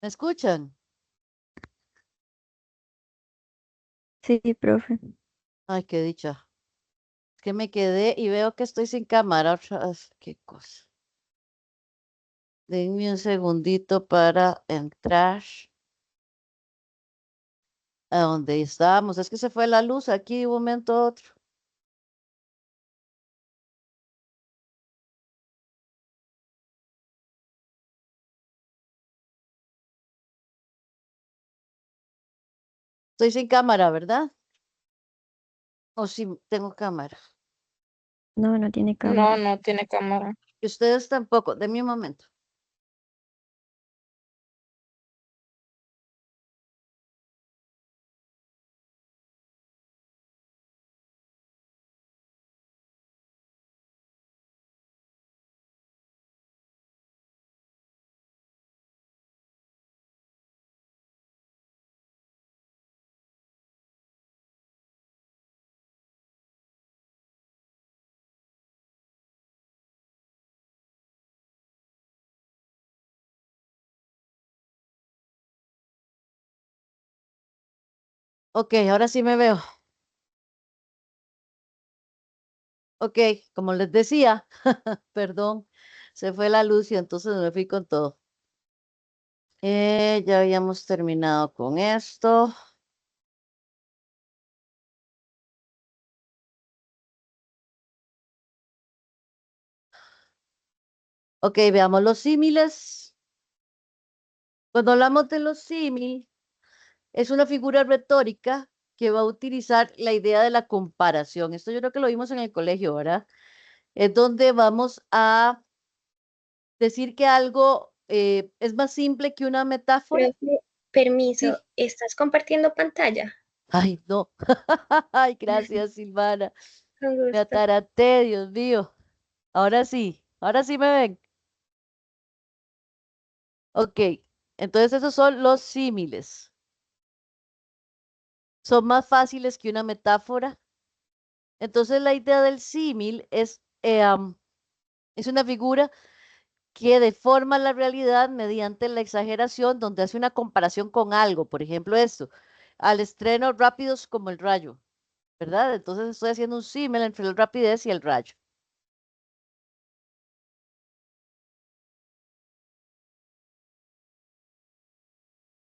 ¿Me escuchan? Sí, profe. Ay, qué dicha. Es que me quedé y veo que estoy sin cámara otra vez. Qué cosa. Denme un segundito para entrar a donde estábamos. Es que se fue la luz aquí de un momento a otro. Estoy sin cámara, ¿verdad? O sí, tengo cámara. No, no tiene No, cámara. no tiene cámara. Y ustedes tampoco. Denme un momento. Ok, ahora sí me veo. Ok, como les decía, perdón, se fue la luz y entonces me fui con todo. Ya habíamos terminado con esto. Ok, veamos los símiles. Cuando hablamos de los símiles, es una figura retórica que va a utilizar la idea de la comparación. Esto yo creo que lo vimos en el colegio, ¿verdad? Es donde vamos a decir que algo es más simple que una metáfora. Profe, permiso, Sí. ¿estás compartiendo pantalla? Ay, no. Ay, gracias, Silvana. Con Me gusto. ataraté, Dios mío. Ahora sí me ven. Ok, entonces esos son los símiles. Son más fáciles que una metáfora. Entonces la idea del símil es una figura que deforma la realidad mediante la exageración, donde hace una comparación con algo. Por ejemplo, esto, al estreno rápidos como el rayo, ¿verdad? Entonces estoy haciendo un símil entre la rapidez y el rayo.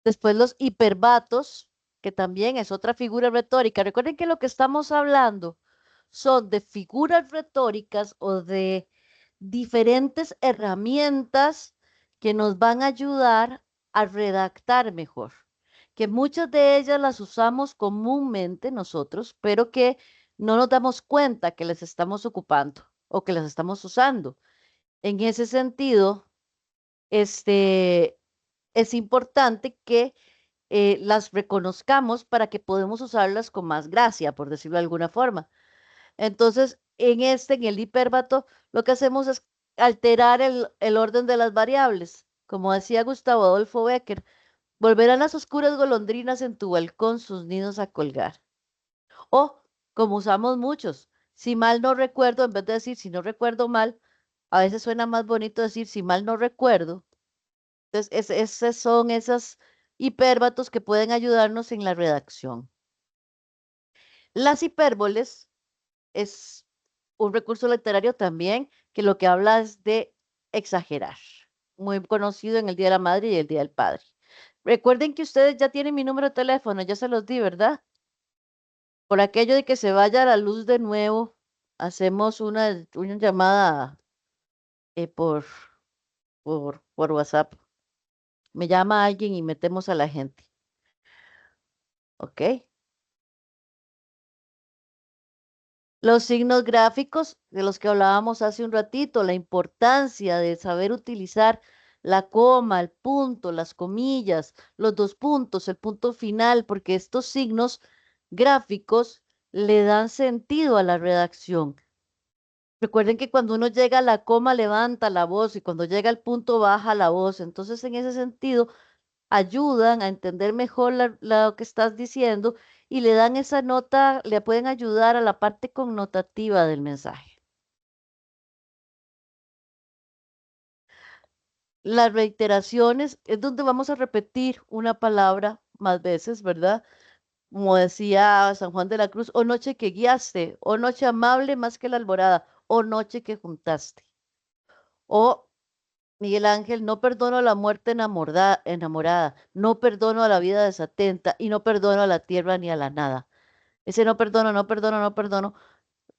Después los hiperbatos, que también es otra figura retórica. Recuerden que lo que estamos hablando son de figuras retóricas o de diferentes herramientas que nos van a ayudar a redactar mejor, que muchas de ellas las usamos comúnmente nosotros, pero que no nos damos cuenta que las estamos ocupando o que las estamos usando. En ese sentido, este, es importante que las reconozcamos para que podamos usarlas con más gracia, por decirlo de alguna forma. Entonces, en el hipérbato, lo que hacemos es alterar el orden de las variables. Como decía Gustavo Adolfo Bécquer, volverán las oscuras golondrinas en tu balcón sus nidos a colgar. O, como usamos muchos, si mal no recuerdo, en vez de decir si no recuerdo mal, a veces suena más bonito decir si mal no recuerdo. Entonces, esos son esos hipérbatos que pueden ayudarnos en la redacción. Las hipérboles es un recurso literario también que lo que habla es de exagerar, muy conocido en el Día de la Madre y el Día del Padre. Recuerden que ustedes ya tienen mi número de teléfono, ya se los di, ¿verdad? Por aquello de que se vaya la luz de nuevo, hacemos una llamada eh, por, por WhatsApp. Me llama alguien y metemos a la gente, ¿ok? Los signos gráficos de los que hablábamos hace un ratito, la importancia de saber utilizar la coma, el punto, las comillas, los dos puntos, el punto final, porque estos signos gráficos le dan sentido a la redacción. Recuerden que cuando uno llega a la coma levanta la voz y cuando llega al punto baja la voz. Entonces, en ese sentido, ayudan a entender mejor lo que estás diciendo y le dan esa nota, le pueden ayudar a la parte connotativa del mensaje. las reiteraciones es donde vamos a repetir una palabra más veces, ¿verdad? Como decía San Juan de la Cruz, o noche que guiaste, o noche amable más que la alborada, o noche que juntaste. O Miguel Ángel, no perdono a la muerte enamorada, no perdono a la vida desatenta y no perdono a la tierra ni a la nada. Ese no perdono, no perdono, no perdono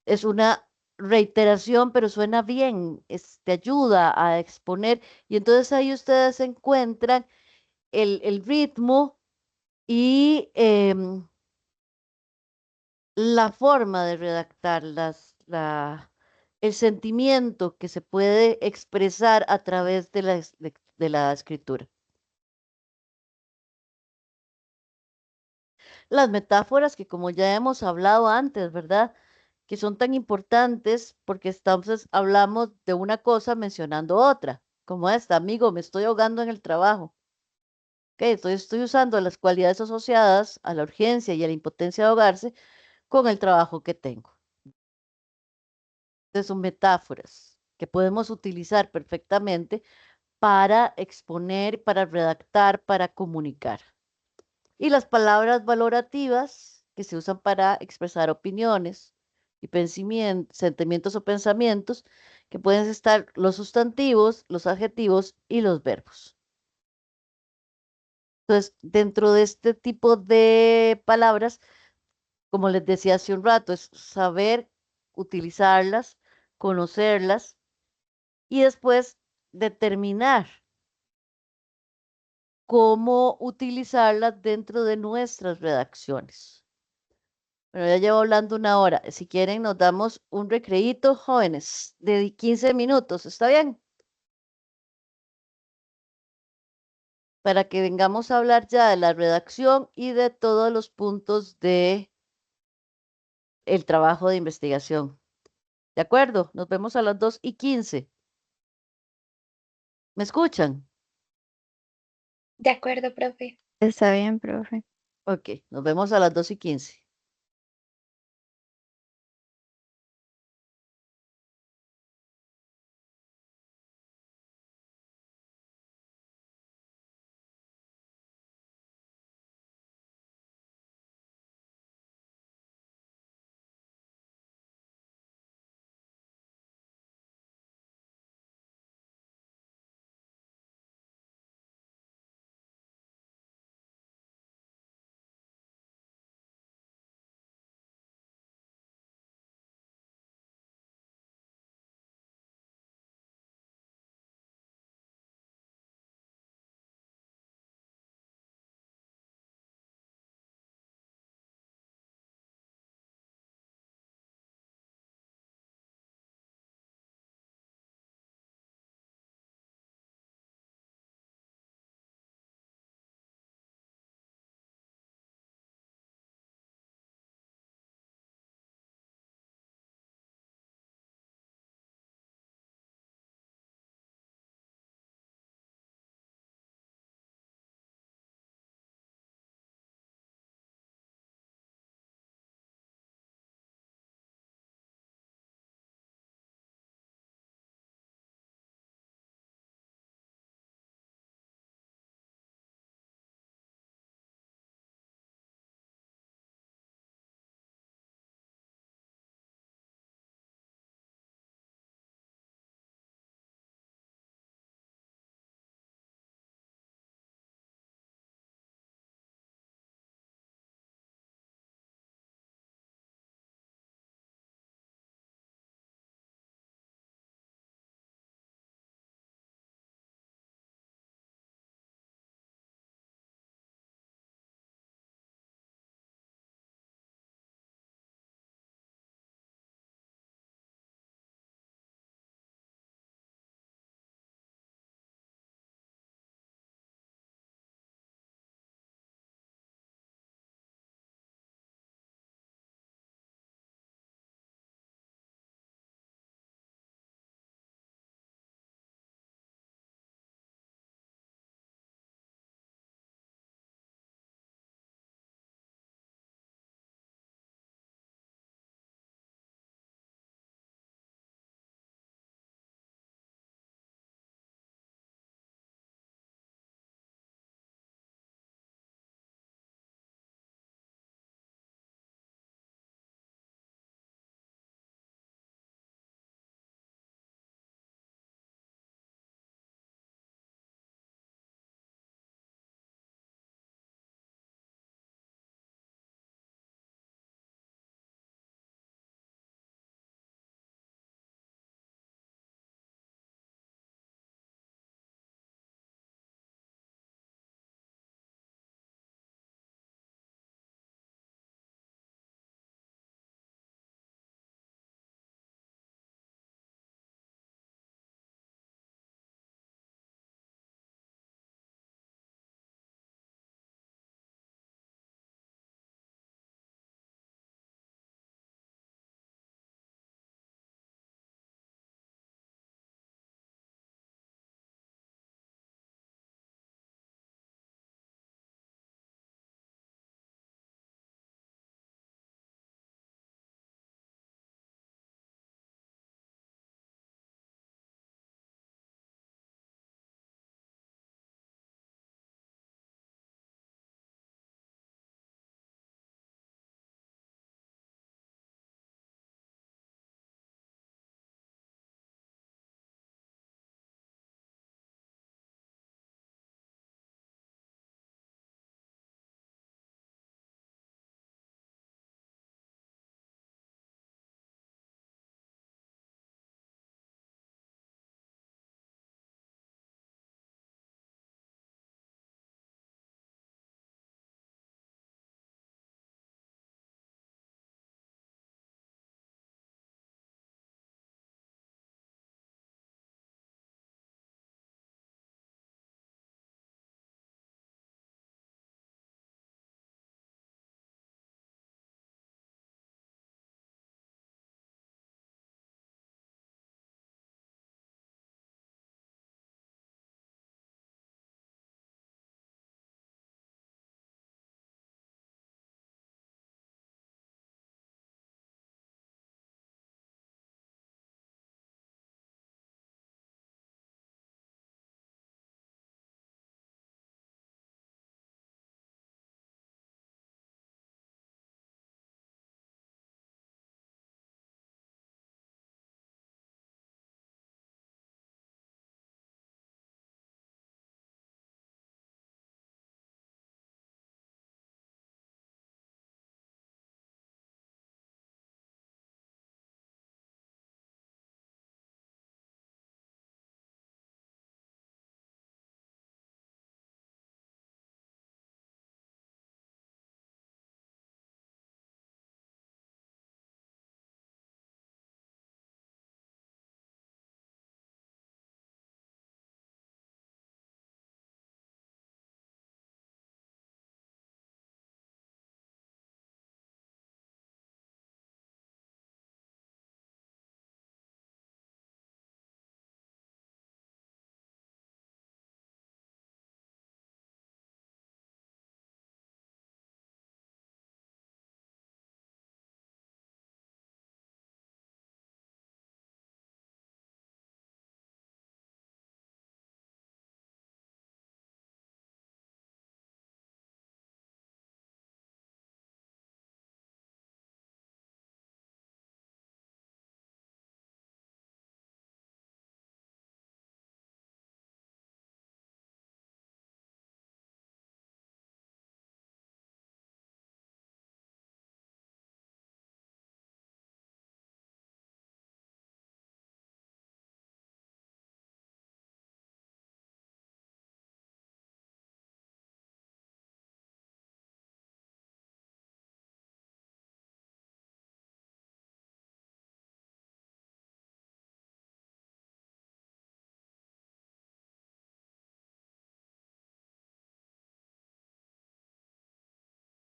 es una reiteración, pero suena bien, te ayuda a exponer y entonces ahí ustedes encuentran el ritmo y la forma de redactar el sentimiento que se puede expresar a través de la escritura. Las metáforas que como ya hemos hablado antes, ¿verdad? Que son tan importantes porque entonces hablamos de una cosa mencionando otra, como esta, amigo, me estoy ahogando en el trabajo. Ok, estoy usando las cualidades asociadas a la urgencia y a la impotencia de ahogarse con el trabajo que tengo. Entonces son metáforas que podemos utilizar perfectamente para exponer, para redactar, para comunicar. Y las palabras valorativas que se usan para expresar opiniones y sentimientos o pensamientos, que pueden estar los sustantivos, los adjetivos y los verbos. Entonces, dentro de este tipo de palabras, como les decía hace un rato, es saber utilizarlas, conocerlas y después determinar cómo utilizarlas dentro de nuestras redacciones. Bueno, ya llevo hablando una hora. Si quieren, nos damos un recreíto, jóvenes, de 15 minutos. ¿Está bien? Para que vengamos a hablar ya de la redacción y de todos los puntos de el trabajo de investigación. ¿De acuerdo? Nos vemos a las 2:15. ¿Me escuchan? De acuerdo, profe. Está bien, profe. Ok, nos vemos a las 2:15.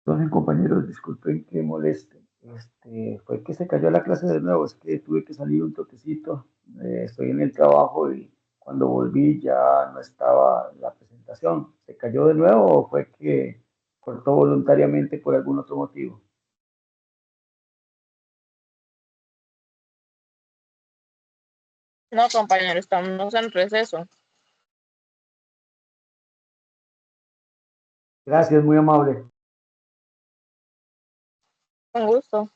Entonces, compañeros, disculpen que moleste. Fue que se cayó la clase de nuevo, es que tuve que salir un toquecito. Estoy en el trabajo y cuando volví ya no estaba la presentación. ¿Se cayó de nuevo o fue que cortó voluntariamente por algún otro motivo? No, compañero, estamos en receso. Gracias, muy amable. Con gusto.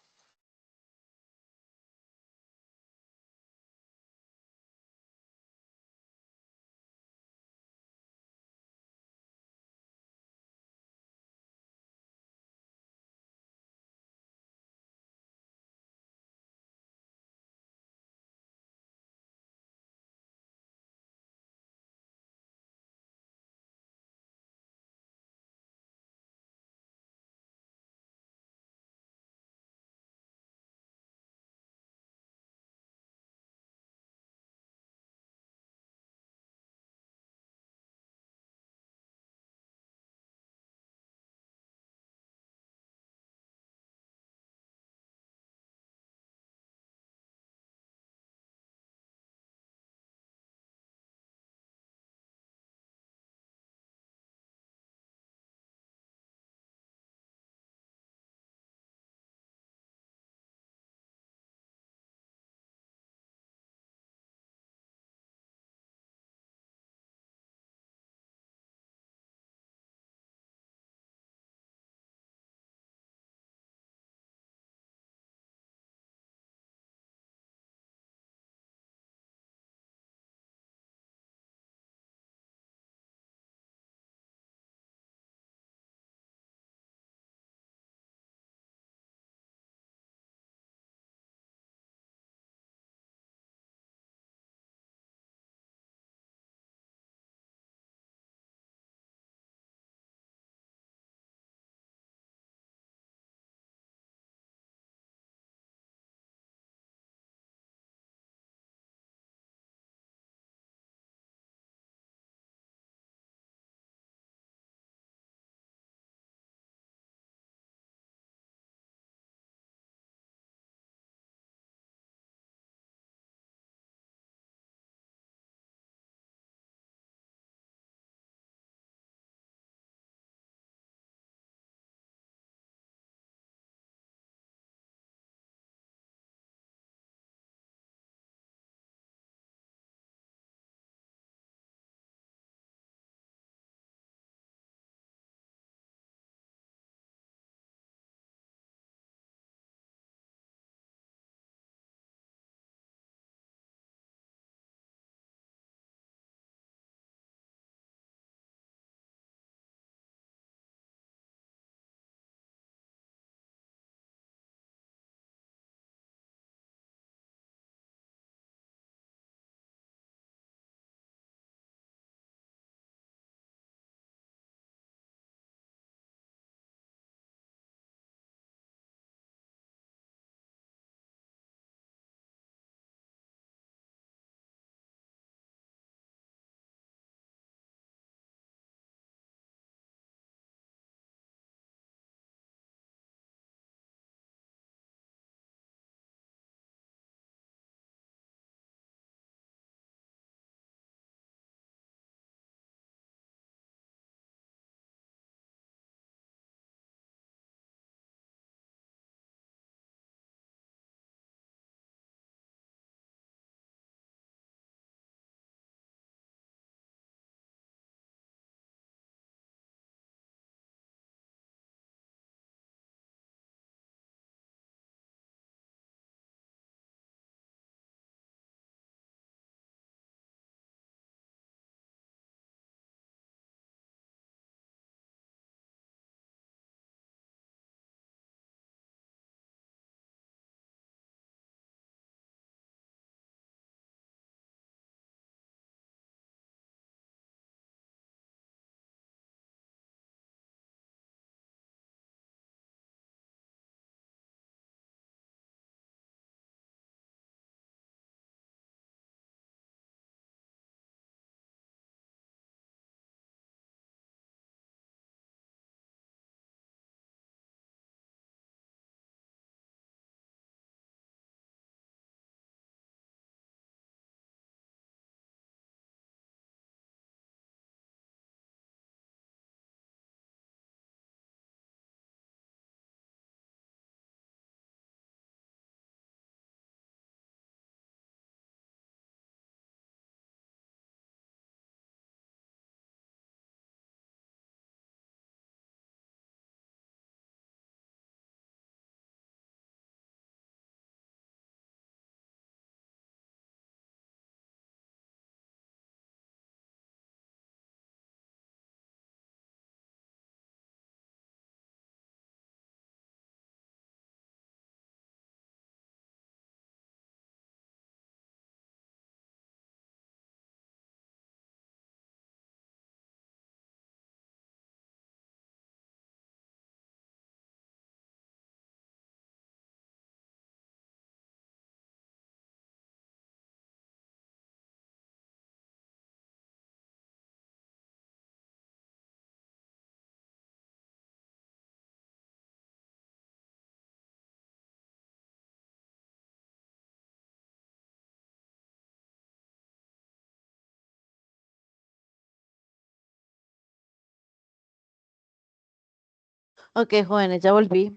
Ok, jóvenes, ya volví.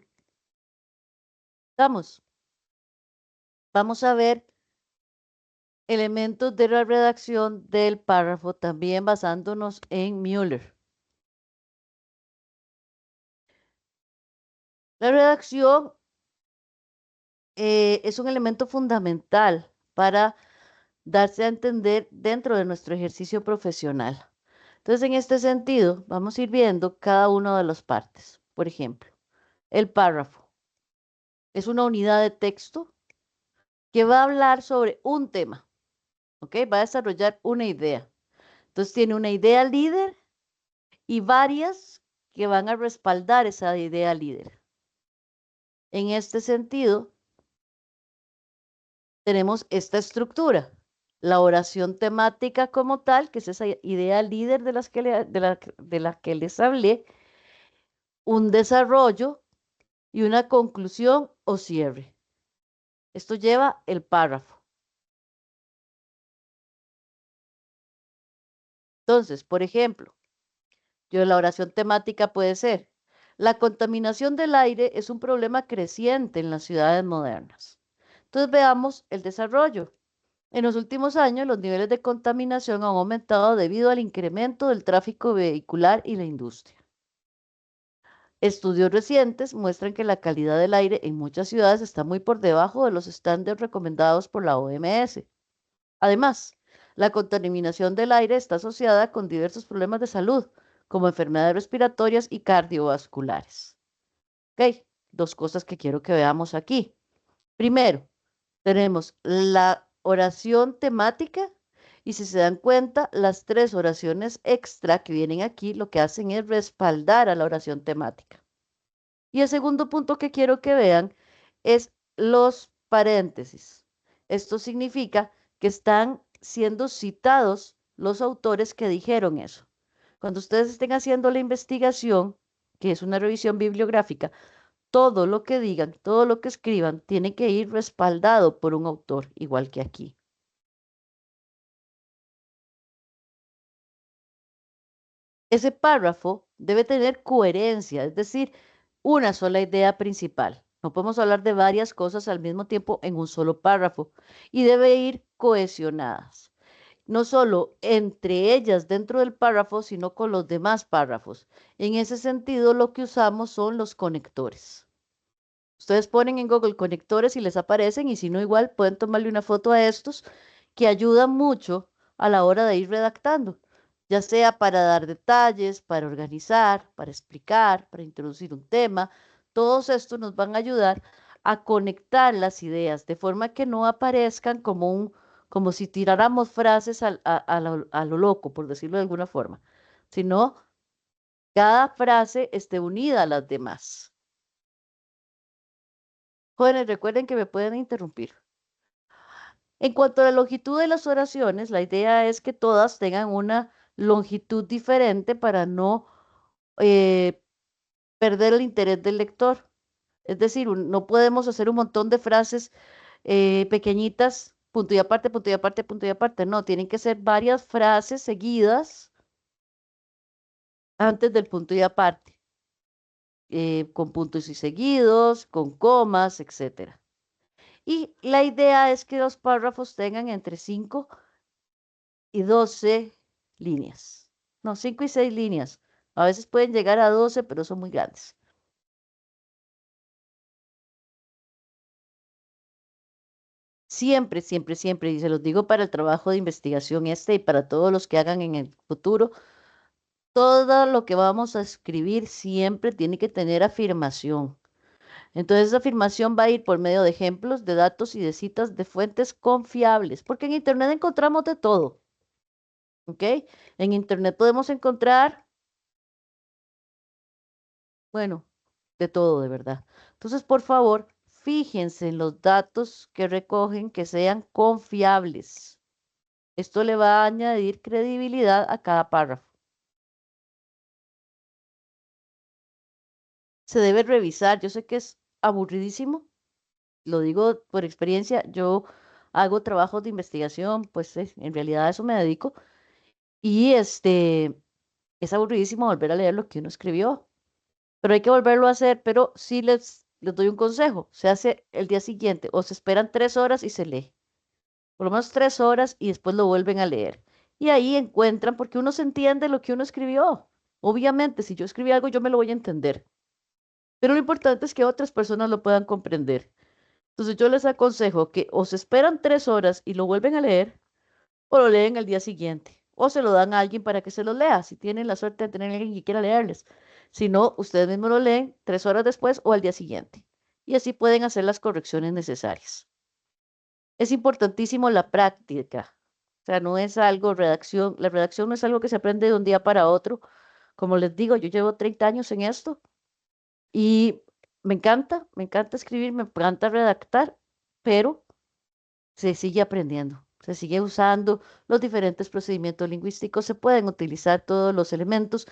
Vamos a ver elementos de la redacción del párrafo, también basándonos en Müller. La redacción es un elemento fundamental para darse a entender dentro de nuestro ejercicio profesional. Entonces, en este sentido, vamos a ir viendo cada una de las partes. Por ejemplo, el párrafo es una unidad de texto que va a hablar sobre un tema, ¿ok? Va a desarrollar una idea. Entonces, tiene una idea líder y varias que van a respaldar esa idea líder. En este sentido, tenemos esta estructura, la oración temática como tal, que es esa idea líder de la que les hablé, un desarrollo y una conclusión o cierre. Esto lleva el párrafo. Entonces, por ejemplo, la oración temática puede ser: la contaminación del aire es un problema creciente en las ciudades modernas. Entonces veamos el desarrollo. En los últimos años, los niveles de contaminación han aumentado debido al incremento del tráfico vehicular y la industria. Estudios recientes muestran que la calidad del aire en muchas ciudades está muy por debajo de los estándares recomendados por la OMS. Además, la contaminación del aire está asociada con diversos problemas de salud, como enfermedades respiratorias y cardiovasculares. Ok, dos cosas que quiero que veamos aquí. Primero, tenemos la oración temática y si se dan cuenta, las tres oraciones extra que vienen aquí lo que hacen es respaldar a la oración temática. Y el segundo punto que quiero que vean es los paréntesis. Esto significa que están siendo citados los autores que dijeron eso. Cuando ustedes estén haciendo la investigación, que es una revisión bibliográfica, todo lo que digan, todo lo que escriban, tiene que ir respaldado por un autor, igual que aquí. Ese párrafo debe tener coherencia, es decir, una sola idea principal. No podemos hablar de varias cosas al mismo tiempo en un solo párrafo y debe ir cohesionadas, no solo entre ellas dentro del párrafo, sino con los demás párrafos. En ese sentido, lo que usamos son los conectores. Ustedes ponen en Google conectores y les aparecen, y si no, igual pueden tomarle una foto a estos que ayudan mucho a la hora de ir redactando, ya sea para dar detalles, para organizar, para explicar, para introducir un tema. Todos estos nos van a ayudar a conectar las ideas de forma que no aparezcan como si tiráramos frases a lo loco, por decirlo de alguna forma, sino cada frase esté unida a las demás. Jóvenes, recuerden que me pueden interrumpir. En cuanto a la longitud de las oraciones, la idea es que todas tengan una longitud diferente para no eh, perder el interés del lector. Es decir, no podemos hacer un montón de frases pequeñitas, punto y aparte, punto y aparte, punto y aparte. No, tienen que ser varias frases seguidas antes del punto y aparte, con puntos y seguidos, con comas, etcétera. Y la idea es que los párrafos tengan entre 5 y 12 líneas. No, 5 y 6 líneas. A veces pueden llegar a 12, pero son muy grandes. Siempre, siempre, siempre, y se los digo para el trabajo de investigación y para todos los que hagan en el futuro, todo lo que vamos a escribir siempre tiene que tener afirmación. Entonces, esa afirmación va a ir por medio de ejemplos, de datos y de citas de fuentes confiables, porque en Internet encontramos de todo. ¿Ok? En Internet podemos encontrar, bueno, de todo, de verdad. Entonces, por favor, fíjense en los datos que recogen que sean confiables. Esto le va a añadir credibilidad a cada párrafo. Se debe revisar. Yo sé que es aburridísimo, lo digo por experiencia. Yo hago trabajos de investigación, pues en realidad a eso me dedico. Y es aburridísimo volver a leer lo que uno escribió. pero hay que volverlo a hacer, pero sí les doy un consejo, se hace el día siguiente o se esperan 3 horas y se lee, por lo menos 3 horas y después lo vuelven a leer. Y ahí encuentran, porque uno se entiende lo que uno escribió. Obviamente, si yo escribí algo, yo me lo voy a entender, pero lo importante es que otras personas lo puedan comprender. Entonces yo les aconsejo que o se esperan 3 horas y lo vuelven a leer, o lo leen al día siguiente, o se lo dan a alguien para que se lo lea, si tienen la suerte de tener a alguien que quiera leerles. Si no, ustedes mismos lo leen 3 horas después o al día siguiente. Y así pueden hacer las correcciones necesarias. Es importantísimo la práctica. O sea, no es algo, la redacción no es algo que se aprende de un día para otro. Como les digo, yo llevo 30 años en esto y me encanta escribir, me encanta redactar, pero se sigue aprendiendo, se sigue usando los diferentes procedimientos lingüísticos, se pueden utilizar todos los elementos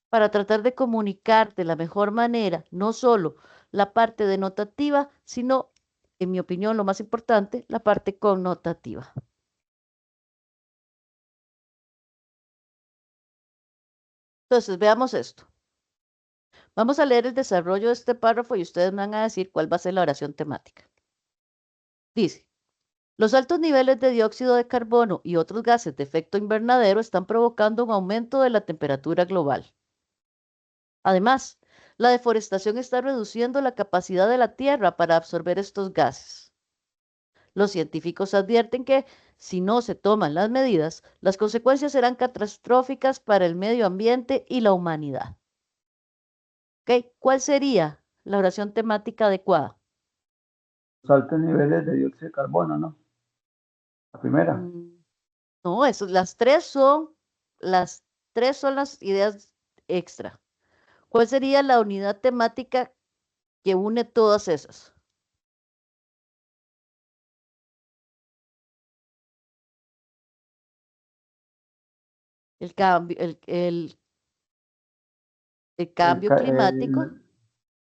para tratar de comunicar de la mejor manera, no solo la parte denotativa, sino, en mi opinión, lo más importante, la parte connotativa. Entonces, veamos esto. Vamos a leer el desarrollo de este párrafo y ustedes me van a decir cuál va a ser la oración temática. Dice, los altos niveles de dióxido de carbono y otros gases de efecto invernadero están provocando un aumento de la temperatura global. Además, la deforestación está reduciendo la capacidad de la Tierra para absorber estos gases. Los científicos advierten que, si no se toman las medidas, las consecuencias serán catastróficas para el medio ambiente y la humanidad. ¿Ok? ¿Cuál sería la oración temática adecuada? Los altos niveles de dióxido de carbono, ¿no? La primera. No, las tres son las ideas extra. ¿Cuál sería la unidad temática que une todas esas? El cambio, el El, cambio climático, el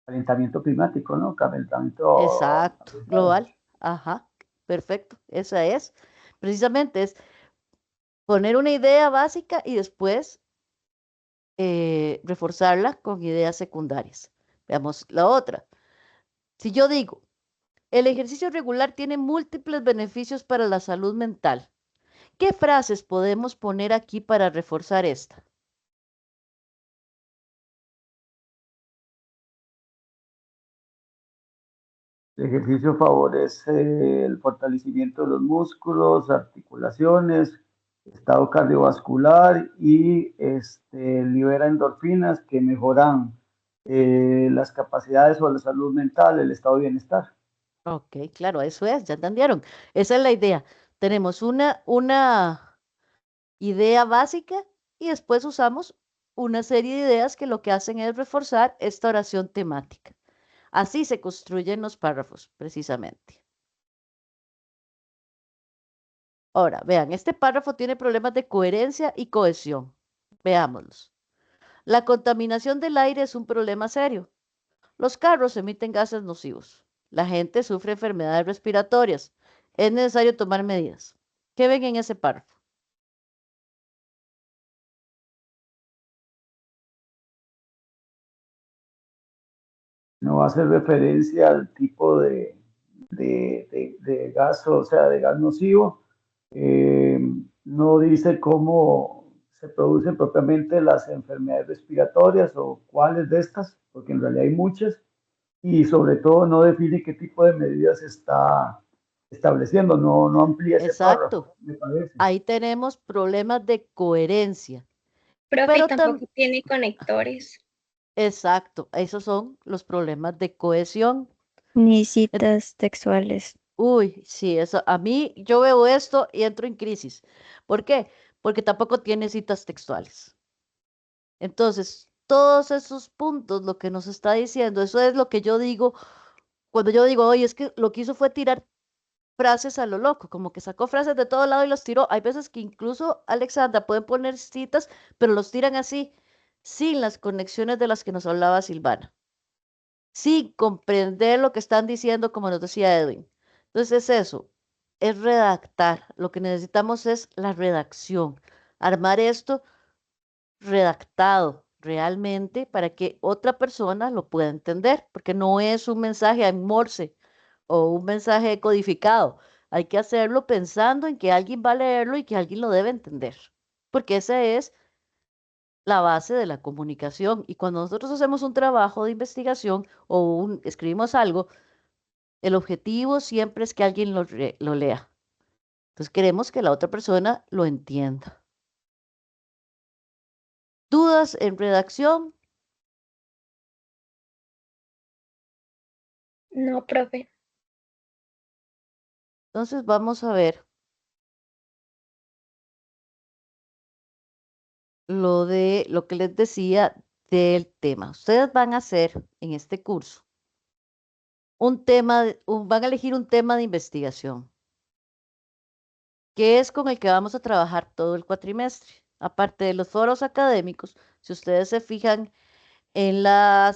calentamiento climático, ¿no? Calentamiento exacto, ambiental. global, ajá, perfecto, esa es. Precisamente es poner una idea básica y después reforzarla con ideas secundarias. Veamos la otra. Si yo digo, el ejercicio regular tiene múltiples beneficios para la salud mental, ¿qué frases podemos poner aquí para reforzar esta? El ejercicio favorece el fortalecimiento de los músculos, articulaciones, estado cardiovascular y libera endorfinas que mejoran las capacidades o la salud mental, el estado de bienestar. Ok, claro, eso es, ya entendieron. Esa es la idea. Tenemos una idea básica y después usamos una serie de ideas que lo que hacen es reforzar esta oración temática. Así se construyen los párrafos, precisamente. Ahora, vean, este párrafo tiene problemas de coherencia y cohesión. Veámoslos. La contaminación del aire es un problema serio. Los carros emiten gases nocivos. La gente sufre enfermedades respiratorias. Es necesario tomar medidas. ¿Qué ven en ese párrafo? No hace referencia al tipo de gas, o sea, de gas nocivo. No dice cómo se producen propiamente las enfermedades respiratorias o cuáles de estas, porque en realidad hay muchas, y sobre todo no define qué tipo de medidas está estableciendo, no amplía ese párrafo, Exacto. me parece. Ahí tenemos problemas de coherencia. Profe, Pero tampoco también, tiene conectores. exacto, esos son los problemas de cohesión. Ni En- citas textuales. Uy, sí, eso, a mí yo veo esto y entro en crisis. ¿Por qué? Porque tampoco tiene citas textuales. Entonces, todos esos puntos, lo que nos está diciendo, eso es lo que yo digo cuando yo digo, oye, es que lo que hizo fue tirar frases a lo loco, como que sacó frases de todo lado y los tiró. Hay veces que incluso, Alexandra, pueden poner citas, pero los tiran así, sin las conexiones de las que nos hablaba Silvana, sin comprender lo que están diciendo, como nos decía Edwin. Entonces, es eso, es redactar. Lo que necesitamos es la redacción, armar esto redactado, realmente para que otra persona lo pueda entender, porque no es un mensaje en Morse o un mensaje codificado. Hay que hacerlo pensando en que alguien va a leerlo y que alguien lo debe entender, porque esa es la base de la comunicación. Y cuando nosotros hacemos un trabajo de investigación o escribimos algo, el objetivo siempre es que alguien lo lea. Entonces queremos que la otra persona lo entienda. ¿Dudas en redacción? No, profe. Entonces vamos a ver lo que les decía del tema. Ustedes van a hacer en este curso un tema, van a elegir un tema de investigación, que es con el que vamos a trabajar todo el cuatrimestre. Aparte de los foros académicos, si ustedes se fijan en la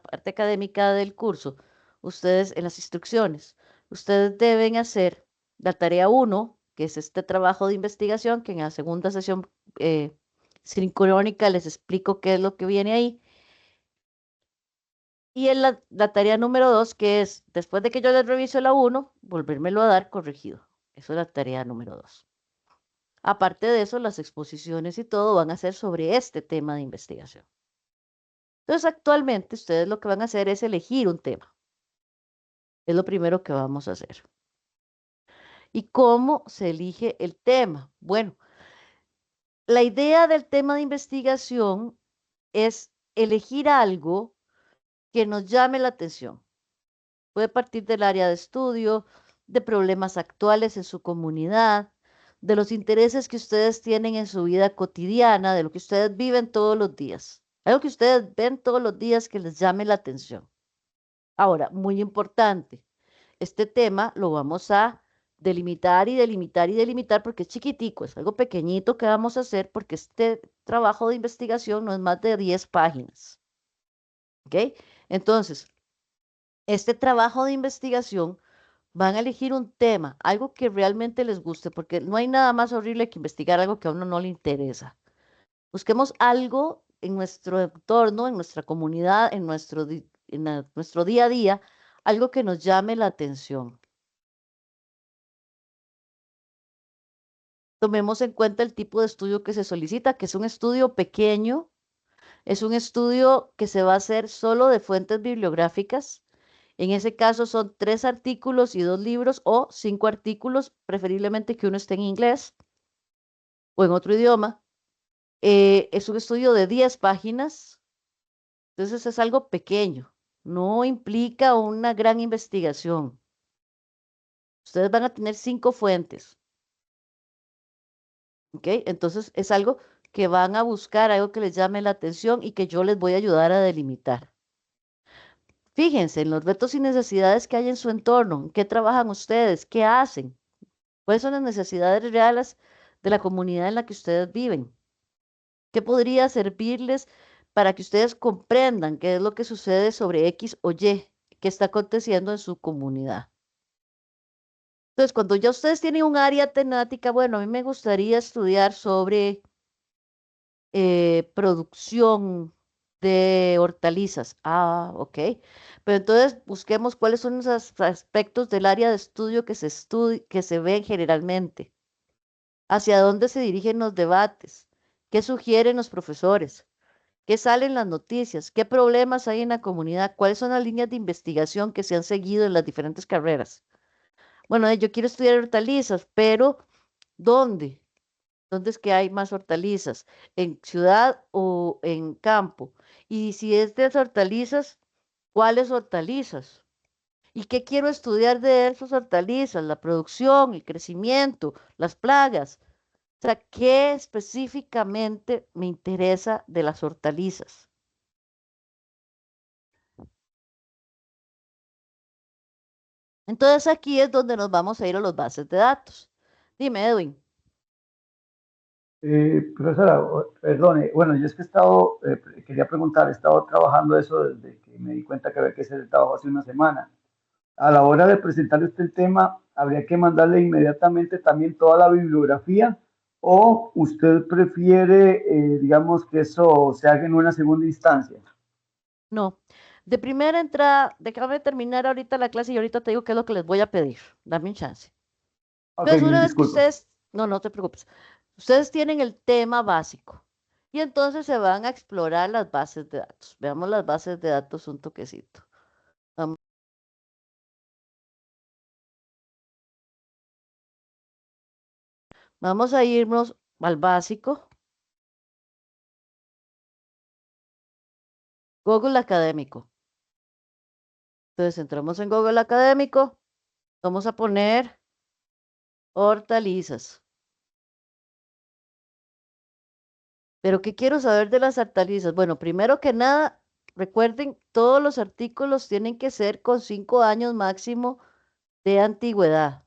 parte académica del curso, ustedes en las instrucciones, ustedes deben hacer la tarea 1, que es este trabajo de investigación, que en la segunda sesión sincrónica les explico qué es lo que viene ahí. Y en la tarea número 2, que es, después de que yo les reviso la 1, volvérmelo a dar corregido. Eso es la tarea número 2. Aparte de eso, las exposiciones y todo van a ser sobre este tema de investigación. Entonces, actualmente ustedes lo que van a hacer es elegir un tema. Es lo primero que vamos a hacer. ¿Y cómo se elige el tema? Bueno, la idea del tema de investigación es elegir algo que nos llame la atención. Puede partir del área de estudio, de problemas actuales en su comunidad, de los intereses que ustedes tienen en su vida cotidiana, de lo que ustedes viven todos los días. Algo que ustedes ven todos los días que les llame la atención. Ahora, muy importante, este tema lo vamos a delimitar y delimitar y delimitar porque es chiquitico, es algo pequeñito que vamos a hacer porque este trabajo de investigación no es más de 10 páginas. ¿Ok? Entonces, este trabajo de investigación van a elegir un tema, algo que realmente les guste, porque no hay nada más horrible que investigar algo que a uno no le interesa. Busquemos algo en nuestro entorno, en nuestra comunidad, en nuestro día a día, algo que nos llame la atención. Tomemos en cuenta el tipo de estudio que se solicita, que es un estudio pequeño, es un estudio que se va a hacer solo de fuentes bibliográficas. En ese caso son 3 artículos y 2 libros o 5 artículos, preferiblemente que uno esté en inglés o en otro idioma. Es un estudio de 10 páginas, entonces es algo pequeño, no implica una gran investigación. Ustedes van a tener 5 fuentes, ¿ok? Entonces es algo que van a buscar, algo que les llame la atención y que yo les voy a ayudar a delimitar. Fíjense en los retos y necesidades que hay en su entorno, en qué trabajan ustedes, qué hacen, cuáles son las necesidades reales de la comunidad en la que ustedes viven, qué podría servirles para que ustedes comprendan qué es lo que sucede sobre X o Y que está aconteciendo en su comunidad. Entonces, cuando ya ustedes tienen un área temática, bueno, a mí me gustaría estudiar sobre producción de hortalizas. Ah, ok. Pero entonces busquemos cuáles son esos aspectos del área de estudio que se ven generalmente. Hacia dónde se dirigen los debates. ¿Qué sugieren los profesores? ¿Qué salen las noticias? ¿Qué problemas hay en la comunidad? ¿Cuáles son las líneas de investigación que se han seguido en las diferentes carreras? Bueno, yo quiero estudiar hortalizas, pero ¿dónde? ¿Dónde es que hay más hortalizas? ¿En ciudad o en campo? Y si es de hortalizas, ¿cuáles hortalizas? ¿Y qué quiero estudiar de esas hortalizas? La producción, el crecimiento, las plagas. O sea, ¿qué específicamente me interesa de las hortalizas? Entonces aquí es donde nos vamos a ir a los bases de datos. Dime, Edwin. Profesora, perdone, bueno, yo es que he estado, quería preguntar, he estado trabajando eso desde que me di cuenta que había que hacer el trabajo hace una semana. A la hora de presentarle usted el tema, ¿habría que mandarle inmediatamente también toda la bibliografía ¿O usted prefiere, digamos, que eso se haga en una segunda instancia? No. De primera entrada, déjame terminar ahorita la clase y ahorita te digo qué es lo que les voy a pedir. Dame un chance. Ok, Entonces, mil una vez que disculpas. ustedes, no, no te preocupes, ustedes tienen el tema básico y entonces se van a explorar las bases de datos. Veamos las bases de datos un toquecito. Vamos, vamos a irnos al básico. Google Académico. Entonces entramos en Google Académico, vamos a poner hortalizas. Pero ¿qué quiero saber de las hortalizas? Bueno, primero que nada, recuerden, todos los artículos tienen que ser con 5 años máximo de antigüedad.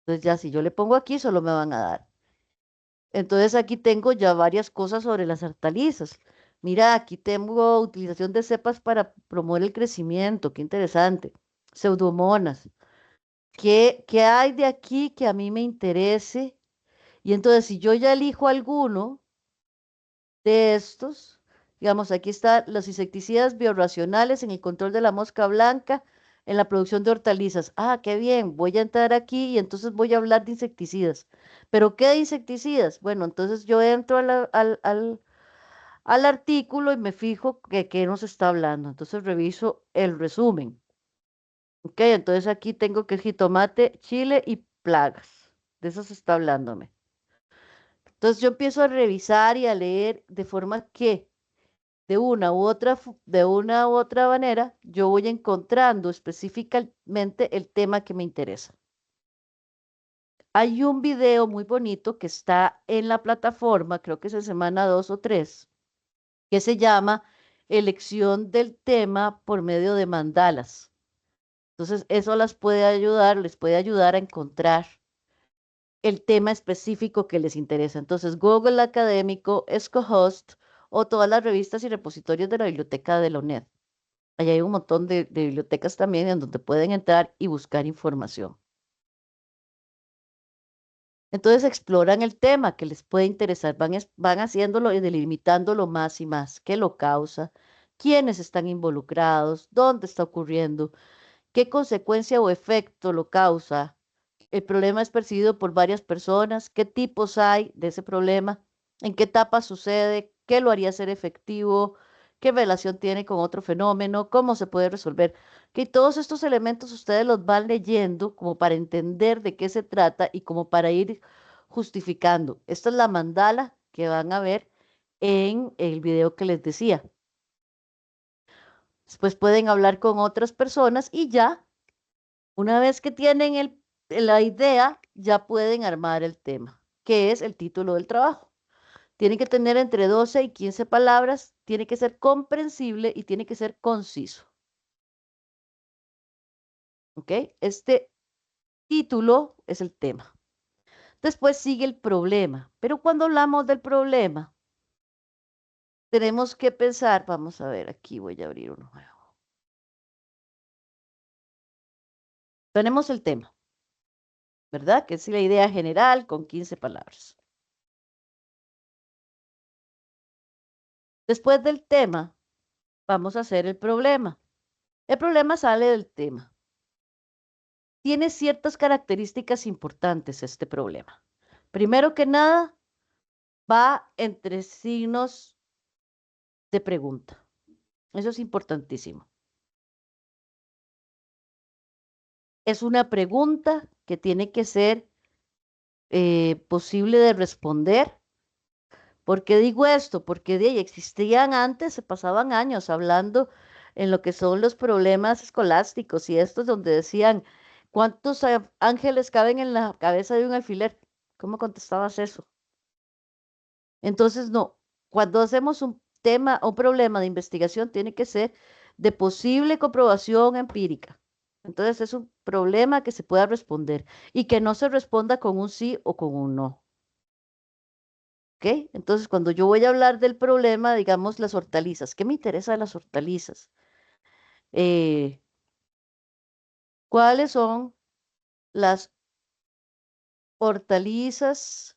Entonces ya si yo le pongo aquí, solo me van a dar. Entonces aquí tengo ya varias cosas sobre las hortalizas. Mira, aquí tengo utilización de cepas para promover el crecimiento, qué interesante. Pseudomonas. ¿Qué hay de aquí que a mí me interese? Y entonces si yo ya elijo alguno de estos, digamos, aquí están los insecticidas biorracionales en el control de la mosca blanca, en la producción de hortalizas. Ah, qué bien, voy a entrar aquí y entonces voy a hablar de insecticidas. ¿Pero qué de insecticidas? Bueno, entonces yo entro al artículo y me fijo que qué nos está hablando. Entonces reviso el resumen. Ok, entonces aquí tengo que jitomate, chile y plagas. De eso se está hablándome. Entonces yo empiezo a revisar y a leer de forma que de una u otra manera, yo voy encontrando específicamente el tema que me interesa. Hay un video muy bonito que está en la plataforma, creo que es en semana 2 o 3, que se llama Elección del tema por medio de mandalas. Entonces, eso les puede ayudar a encontrar el tema específico que les interesa. Entonces, Google Académico, ESCOhost o todas las revistas y repositorios de la biblioteca de la UNED. Allí hay un montón de bibliotecas también en donde pueden entrar y buscar información. Entonces exploran el tema que les puede interesar, van haciéndolo y delimitándolo más y más. ¿Qué lo causa? ¿Quiénes están involucrados? ¿Dónde está ocurriendo? ¿Qué consecuencia o efecto lo causa? ¿El problema es percibido por varias personas? ¿Qué tipos hay de ese problema? ¿En qué etapa sucede? ¿Qué lo haría ser efectivo? ¿Qué relación tiene con otro fenómeno? ¿Cómo se puede resolver? Que todos estos elementos ustedes los van leyendo como para entender de qué se trata y como para ir justificando. Esta es la mandala que van a ver en el video que les decía. Después pueden hablar con otras personas y ya, una vez que tienen la idea, ya pueden armar el tema, que es el título del trabajo. Tiene que tener entre 12 y 15 palabras, tiene que ser comprensible y tiene que ser conciso. ¿Ok? Este título es el tema. Después sigue el problema, pero cuando hablamos del problema, tenemos que pensar, vamos a ver, aquí voy a abrir uno nuevo. Tenemos el tema, ¿verdad? Que es la idea general con 15 palabras. Después del tema, vamos a hacer el problema. El problema sale del tema. Tiene ciertas características importantes este problema. Primero que nada, va entre signos de pregunta. Eso es importantísimo. Es una pregunta que tiene que ser posible de responder. ¿Por qué digo esto? Porque de ahí existían antes, se pasaban años hablando en lo que son los problemas escolásticos y estos donde decían, ¿cuántos ángeles caben en la cabeza de un alfiler? ¿Cómo contestabas eso? Entonces, no, cuando hacemos un tema o problema de investigación, tiene que ser de posible comprobación empírica. Entonces, es un problema que se pueda responder y que no se responda con un sí o con un no. ¿Ok? Entonces, cuando yo voy a hablar del problema, digamos las hortalizas, ¿qué me interesa de las hortalizas? ¿Cuáles son las hortalizas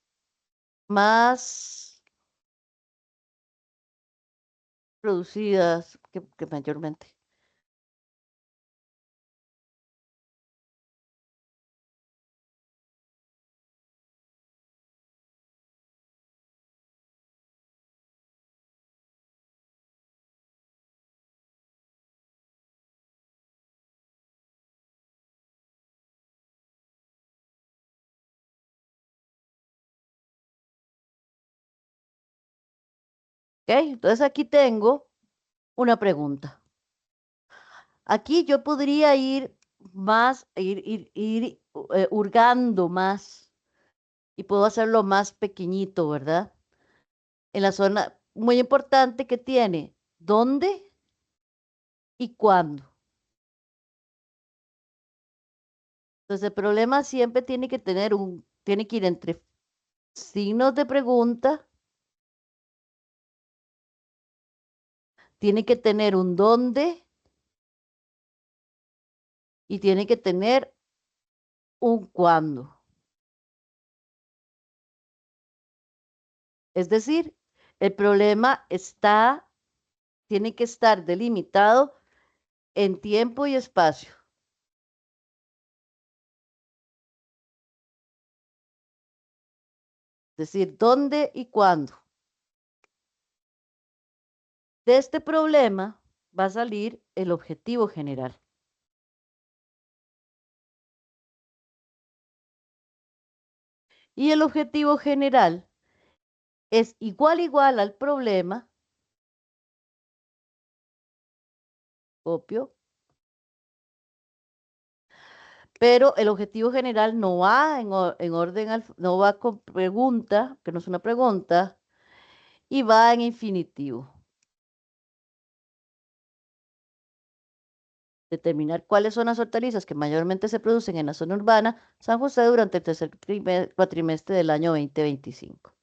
más producidas que mayormente. ¿Ok? Entonces aquí tengo una pregunta. Aquí yo podría ir más, hurgando más y puedo hacerlo más pequeñito, ¿verdad? En la zona muy importante que tiene dónde y cuándo. Entonces el problema siempre tiene que tener tiene que ir entre signos de pregunta, tiene que tener un dónde y tiene que tener un cuándo. Es decir, el problema tiene que estar delimitado en tiempo y espacio. Es decir, dónde y cuándo. De este problema va a salir el objetivo general. Y el objetivo general es igual al problema, copio, pero el objetivo general no va en orden, no va con pregunta, que no es una pregunta, y va en infinitivo. Determinar cuáles son las hortalizas que mayormente se producen en la zona urbana San José durante el tercer cuatrimestre del año 2025.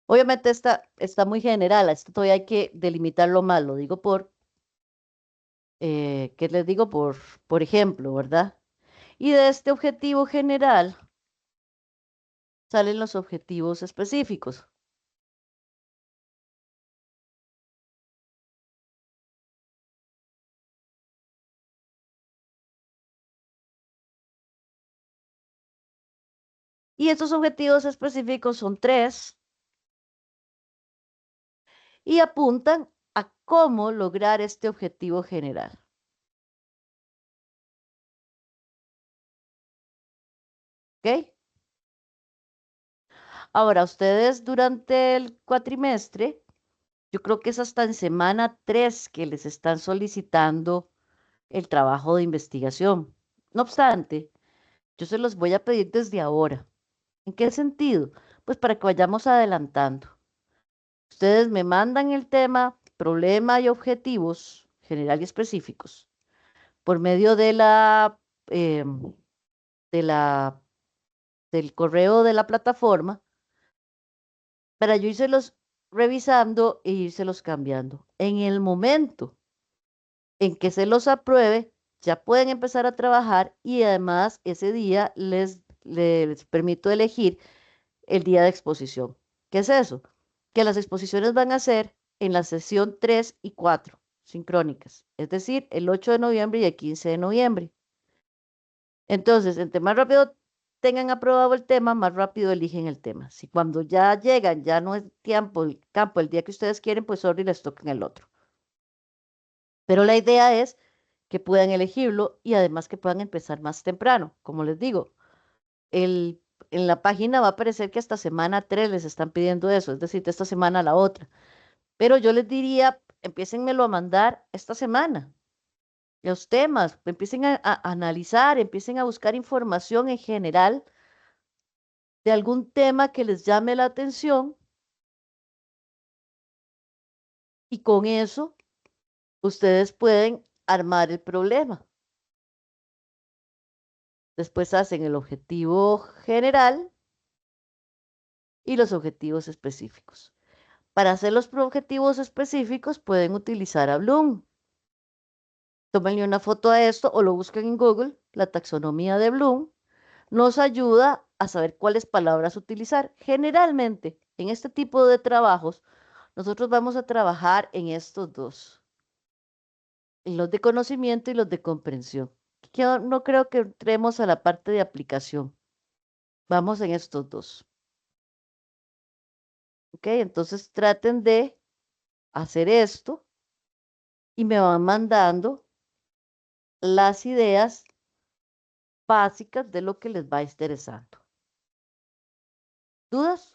Obviamente está muy general, esto todavía hay que delimitarlo más, lo digo ¿qué les digo? Por ejemplo, ¿verdad? Y de este objetivo general salen los objetivos específicos. Y estos objetivos específicos son 3 y apuntan a cómo lograr este objetivo general. ¿Ok? Ahora, ustedes durante el cuatrimestre, yo creo que es hasta en semana 3 que les están solicitando el trabajo de investigación. No obstante, yo se los voy a pedir desde ahora. ¿En qué sentido? Pues para que vayamos adelantando. Ustedes me mandan el tema, problema y objetivos general y específicos por medio em, de del correo de la plataforma para yo irselos revisando e irselos cambiando. En el momento en que se los apruebe, ya pueden empezar a trabajar y además ese día les permito elegir el día de exposición. ¿Qué es eso? Que las exposiciones van a ser en la sesión 3 y 4, sincrónicas, es decir, el 8 de noviembre y el 15 de noviembre. Entonces, entre más rápido tengan aprobado el tema, más rápido eligen el tema. Si cuando ya llegan, ya no es tiempo, el campo, el día que ustedes quieren, pues sorry, les toquen el otro. Pero la idea es que puedan elegirlo y además que puedan empezar más temprano. Como les digo, en la página va a aparecer que hasta semana 3 les están pidiendo eso, es decir, de esta semana a la otra. Pero yo les diría, empiécenmelo a mandar esta semana. Los temas, empiecen a analizar, empiecen a buscar información en general de algún tema que les llame la atención y con eso ustedes pueden armar el problema. Después hacen el objetivo general y los objetivos específicos. Para hacer los objetivos específicos pueden utilizar a Bloom. Tómenle una foto a esto o lo busquen en Google, la taxonomía de Bloom, nos ayuda a saber cuáles palabras utilizar. Generalmente, en este tipo de trabajos, nosotros vamos a trabajar en estos dos, en los de conocimiento y los de comprensión. Yo no creo que entremos a la parte de aplicación. Vamos en estos dos. ¿Ok? Entonces traten de hacer esto y me van mandando las ideas básicas de lo que les va interesando. ¿Dudas?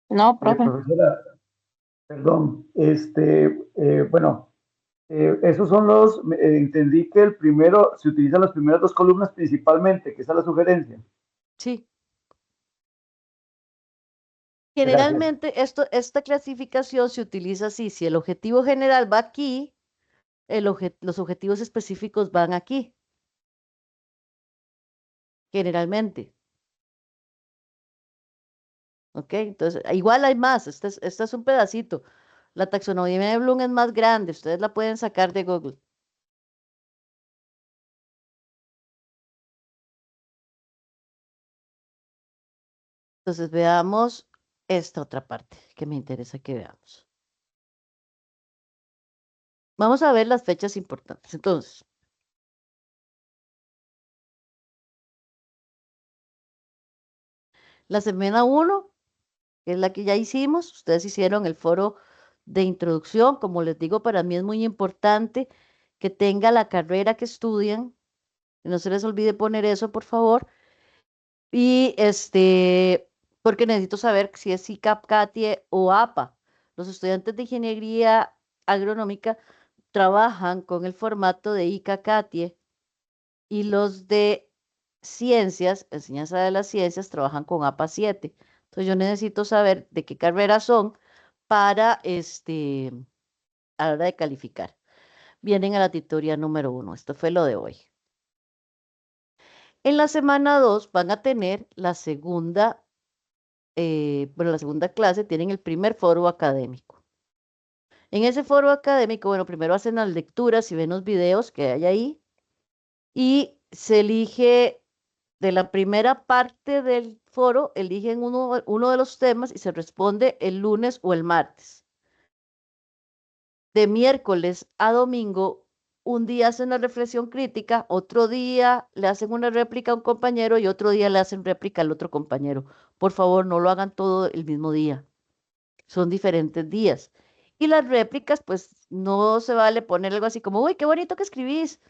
No, profe. Profesora, perdón, bueno, esos son entendí que el primero, se utilizan las primeras dos columnas principalmente, que esa es la sugerencia. Sí. Gracias. Generalmente esta clasificación se utiliza así. Si el objetivo general va aquí, los objetivos específicos van aquí. Generalmente. ¿Ok? Entonces, igual hay más. Este es un pedacito. La taxonomía de Bloom es más grande. Ustedes la pueden sacar de Google. Entonces, veamos esta otra parte que me interesa que veamos. Vamos a ver las fechas importantes. Entonces, la semana 1, que es la que ya hicimos, ustedes hicieron el foro de introducción. Como les digo, para mí es muy importante que tenga la carrera que estudian. No se les olvide poner eso, por favor. Y porque necesito saber si es ICAP, CATIE o APA. Los estudiantes de ingeniería agronómica trabajan con el formato de ICA CATIE y los de ciencias, enseñanza de las ciencias, trabajan con APA 7. Entonces yo necesito saber de qué carreras son para a la hora de calificar. Vienen a la tutoría número 1. Esto fue lo de hoy. En la semana 2 van a tener la segunda la segunda clase, tienen el primer foro académico. En ese foro académico, bueno, primero hacen las lecturas y ven los videos que hay ahí y se elige de la primera parte del foro, eligen uno de los temas y se responde el lunes o el martes. De miércoles a domingo, un día hacen la reflexión crítica, otro día le hacen una réplica a un compañero y otro día le hacen réplica al otro compañero. Por favor, no lo hagan todo el mismo día. Son diferentes días. Y las réplicas, pues no se vale poner algo así como, uy, qué bonito que escribís.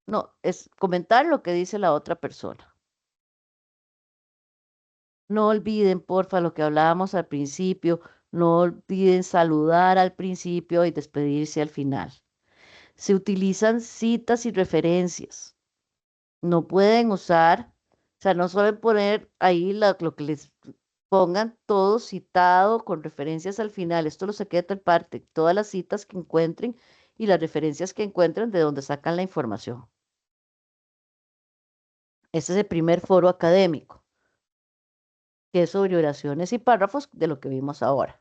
No, es comentar lo que dice la otra persona. No olviden, porfa, lo que hablábamos al principio. No olviden saludar al principio y despedirse al final. Se utilizan citas y referencias. No pueden usar, o sea, no suelen poner ahí lo que les pongan todo citado con referencias al final. Esto lo saqué de tal parte, todas las citas que encuentren y las referencias que encuentren de donde sacan la información. Este es el primer foro académico, que es sobre oraciones y párrafos de lo que vimos ahora.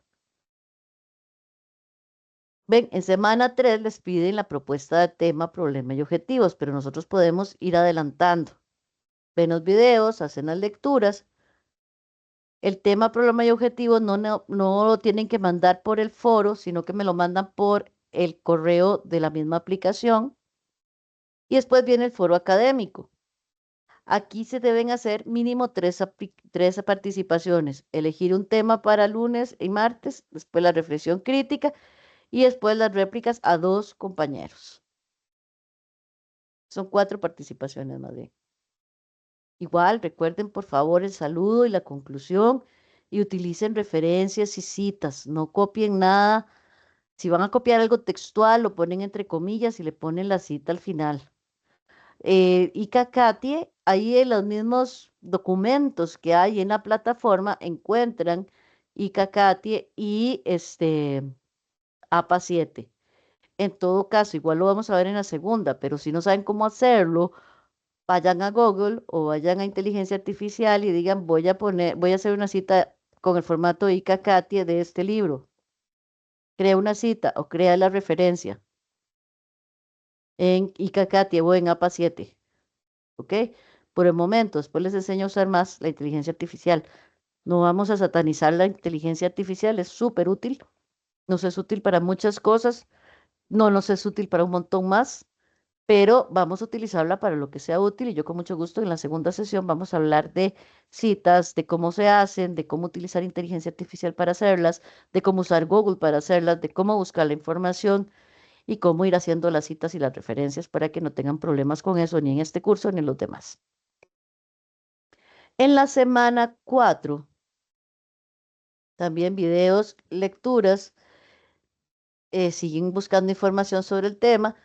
Ven, en semana 3 les piden la propuesta de tema, problema y objetivos, pero nosotros podemos ir adelantando. Ven los videos, hacen las lecturas. El tema, problema y objetivo no lo tienen que mandar por el foro, sino que me lo mandan por el correo de la misma aplicación. Y después viene el foro académico. Aquí se deben hacer mínimo tres participaciones. Elegir un tema para lunes y martes, después la reflexión crítica y después las réplicas a 2 compañeros. Son 4 participaciones más bien. Igual, recuerden por favor el saludo y la conclusión y utilicen referencias y citas. No copien nada. Si van a copiar algo textual, lo ponen entre comillas y le ponen la cita al final. Y Katie, ahí en los mismos documentos que hay en la plataforma encuentran Katie y APA 7. En todo caso, igual lo vamos a ver en la segunda, pero si no saben cómo hacerlo, vayan a Google o vayan a Inteligencia Artificial y digan, voy a hacer una cita con el formato Katie de este libro. Crea una cita o crea la referencia. en ICA-CATIA o en APA 7. ¿Ok? Por el momento, después les enseño a usar más la inteligencia artificial. No vamos a satanizar la inteligencia artificial, es súper útil. Nos es útil para muchas cosas, no nos es útil para un montón más, pero vamos a utilizarla para lo que sea útil y yo con mucho gusto en la segunda sesión vamos a hablar de citas, de cómo se hacen, de cómo utilizar inteligencia artificial para hacerlas, de cómo usar Google para hacerlas, de cómo buscar la información y cómo ir haciendo las citas y las referencias para que no tengan problemas con eso ni en este curso ni en los demás. En la semana 4, también videos, lecturas, siguen buscando información sobre el tema.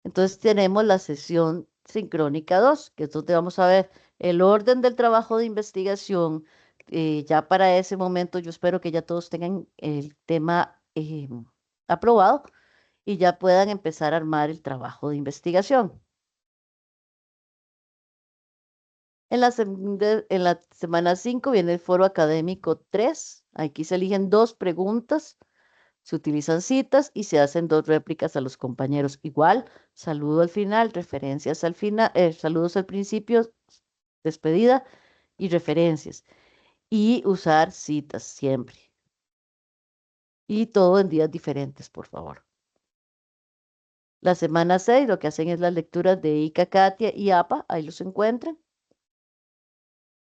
Entonces tenemos la sesión sincrónica 2, que es donde vamos a ver el orden del trabajo de investigación. Ya para ese momento yo espero que ya todos tengan el tema aprobado y ya puedan empezar a armar el trabajo de investigación. En la semana 5 viene el foro académico 3. Aquí se eligen 2 preguntas, se utilizan citas y se hacen 2 réplicas a los compañeros. Igual, saludo al final, referencias al final, saludos al principio, despedida y referencias. Y usar citas siempre. Y todo en días diferentes, por favor. La semana 6 lo que hacen es las lecturas de ICA-CATIA y APA, ahí los encuentran.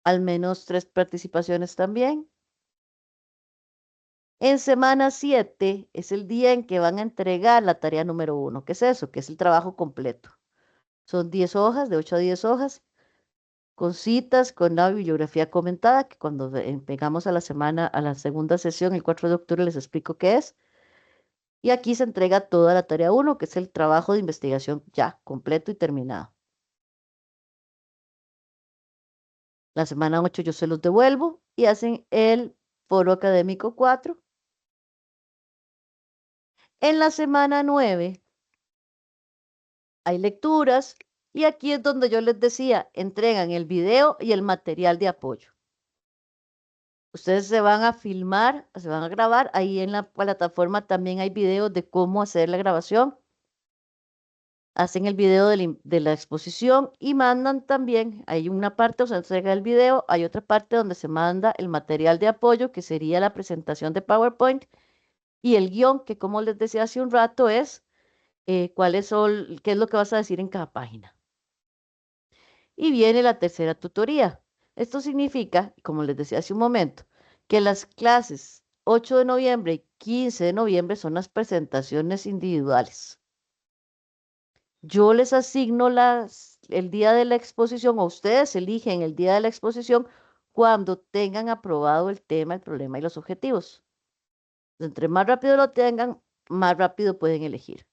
Al menos 3 participaciones también. En semana 7 es el día en que van a entregar la tarea número 1. ¿Qué es eso? Que es el trabajo completo. Son 10 hojas, de 8 a 10 hojas, con citas, con una bibliografía comentada, que cuando pegamos a la semana, a la segunda sesión, el 4 de octubre, les explico qué es. Y aquí se entrega toda la tarea 1, que es el trabajo de investigación ya completo y terminado. La semana 8 yo se los devuelvo y hacen el foro académico 4. En la semana 9 hay lecturas y aquí es donde yo les decía, entregan el video y el material de apoyo. Ustedes se van a filmar, se van a grabar, ahí en la plataforma también hay videos de cómo hacer la grabación. Hacen el video de la exposición y mandan también, hay una parte donde se entrega el video, hay otra parte donde se manda el material de apoyo, que sería la presentación de PowerPoint, y el guión, que como les decía hace un rato, es qué es lo que vas a decir en cada página. Y viene la tercera tutoría. Esto significa, como les decía hace un momento, que las clases 8 de noviembre y 15 de noviembre son las presentaciones individuales. Yo les asigno el día de la exposición, o ustedes eligen el día de la exposición cuando tengan aprobado el tema, el problema y los objetivos. Entre más rápido lo tengan, más rápido pueden elegir.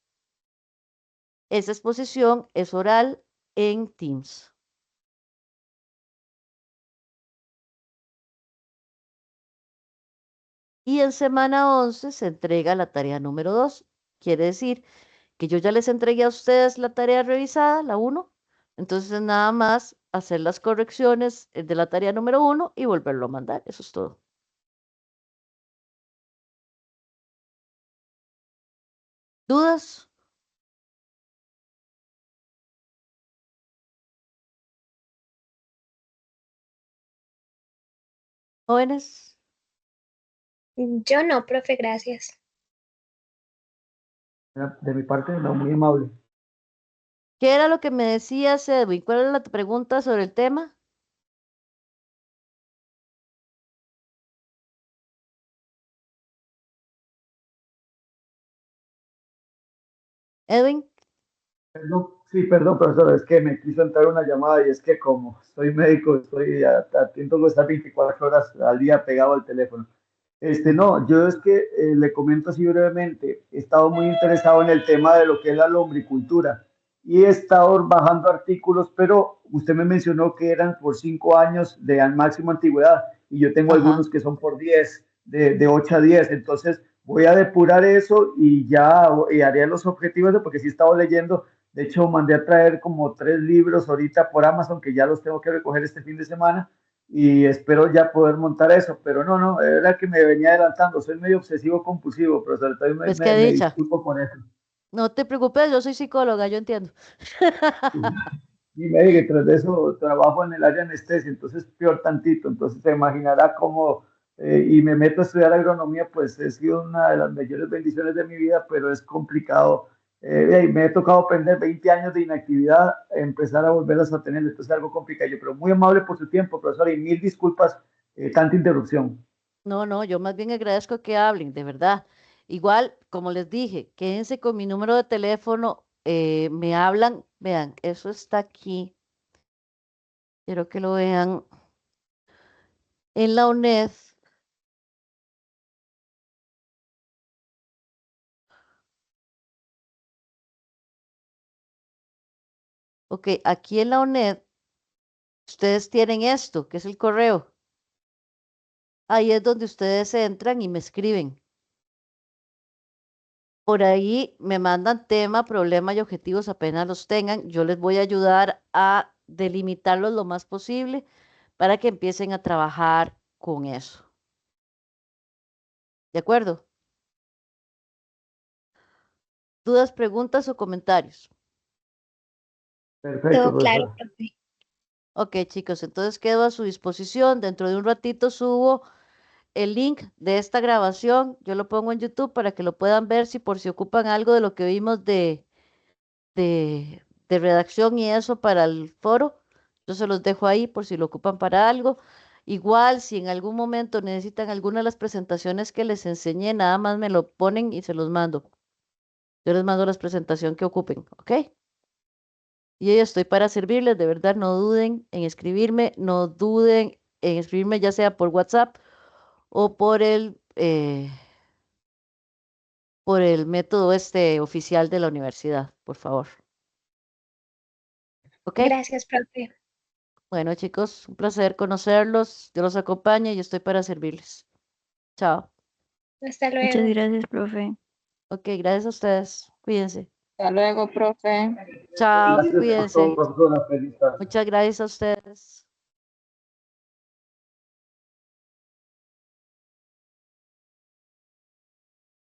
Esa exposición es oral en Teams. Y en semana 11 se entrega la tarea número 2. Quiere decir que yo ya les entregué a ustedes la tarea revisada, la 1. Entonces nada más hacer las correcciones de la tarea número 1 y volverlo a mandar. Eso es todo. ¿Dudas? ¿Jóvenes? Yo no, profe, gracias. De mi parte, no, muy amable. ¿Qué era lo que me decías, Edwin? ¿Cuál era la pregunta sobre el tema? Edwin. Sí, perdón, profesor, es que me quiso entrar una llamada y es que como soy médico, tengo que estar 24 horas al día pegado al teléfono. No, yo es que le comento así brevemente, he estado muy interesado en el tema de lo que es la lombricultura y he estado bajando artículos, pero usted me mencionó que eran por 5 años de máxima antigüedad y yo tengo algunos que son por 10, de 8 a 10, entonces voy a depurar eso y ya y haré los objetivos, porque sí he estado leyendo. De hecho, mandé a traer como 3 libros ahorita por Amazon que ya los tengo que recoger este fin de semana y espero ya poder montar eso, pero no, era que me venía adelantando, soy medio obsesivo compulsivo, profesor, entonces Pues qué me dicha. disculpo por eso. No te preocupes, yo soy psicóloga, yo entiendo. Y me dije, tras de eso trabajo en el área de anestesia, entonces peor tantito, entonces se imaginará cómo, y me meto a estudiar agronomía, pues ha sido una de las mayores bendiciones de mi vida, pero es complicado. Y me he tocado aprender 20 años de inactividad, empezar a volverlas a tener, entonces es algo complicado, pero muy amable por su tiempo, profesor, y mil disculpas, tanta interrupción. No, no, yo más bien agradezco que hablen, de verdad. Igual, como les dije, quédense con mi número de teléfono, me hablan, vean, eso está aquí. Quiero que lo vean en la UNED. Ok, aquí en la UNED, ustedes tienen esto, que es el correo. Ahí es donde ustedes entran y me escriben. Por ahí me mandan tema, problema y objetivos apenas los tengan. Yo les voy a ayudar a delimitarlos lo más posible para que empiecen a trabajar con eso. ¿De acuerdo? ¿Dudas, preguntas o comentarios? Perfecto, Todo claro, profesor. profe. Ok, chicos, entonces quedo a su disposición. Dentro de un ratito subo el link de esta grabación. Yo lo pongo en YouTube para que lo puedan ver si por si ocupan algo de lo que vimos de redacción y eso para el foro. Yo se los dejo ahí por si lo ocupan para algo. Igual, si en algún momento necesitan alguna de las presentaciones que les enseñé, nada más me lo ponen y se los mando. Yo les mando la presentación que ocupen, ¿ok? Y yo estoy para servirles, de verdad, no duden en escribirme, no duden en escribirme ya sea por WhatsApp o por el método este oficial de la universidad, por favor. ¿Ok? Gracias, profe. Bueno, chicos, un placer conocerlos. Dios los acompañe y estoy para servirles. Chao. Hasta Muchas luego. gracias, profe. Ok, gracias a ustedes. Cuídense. Hasta luego, profe. Chao, Gracias por todo, cuídense. profesora. Feliz tarde. Muchas gracias a ustedes.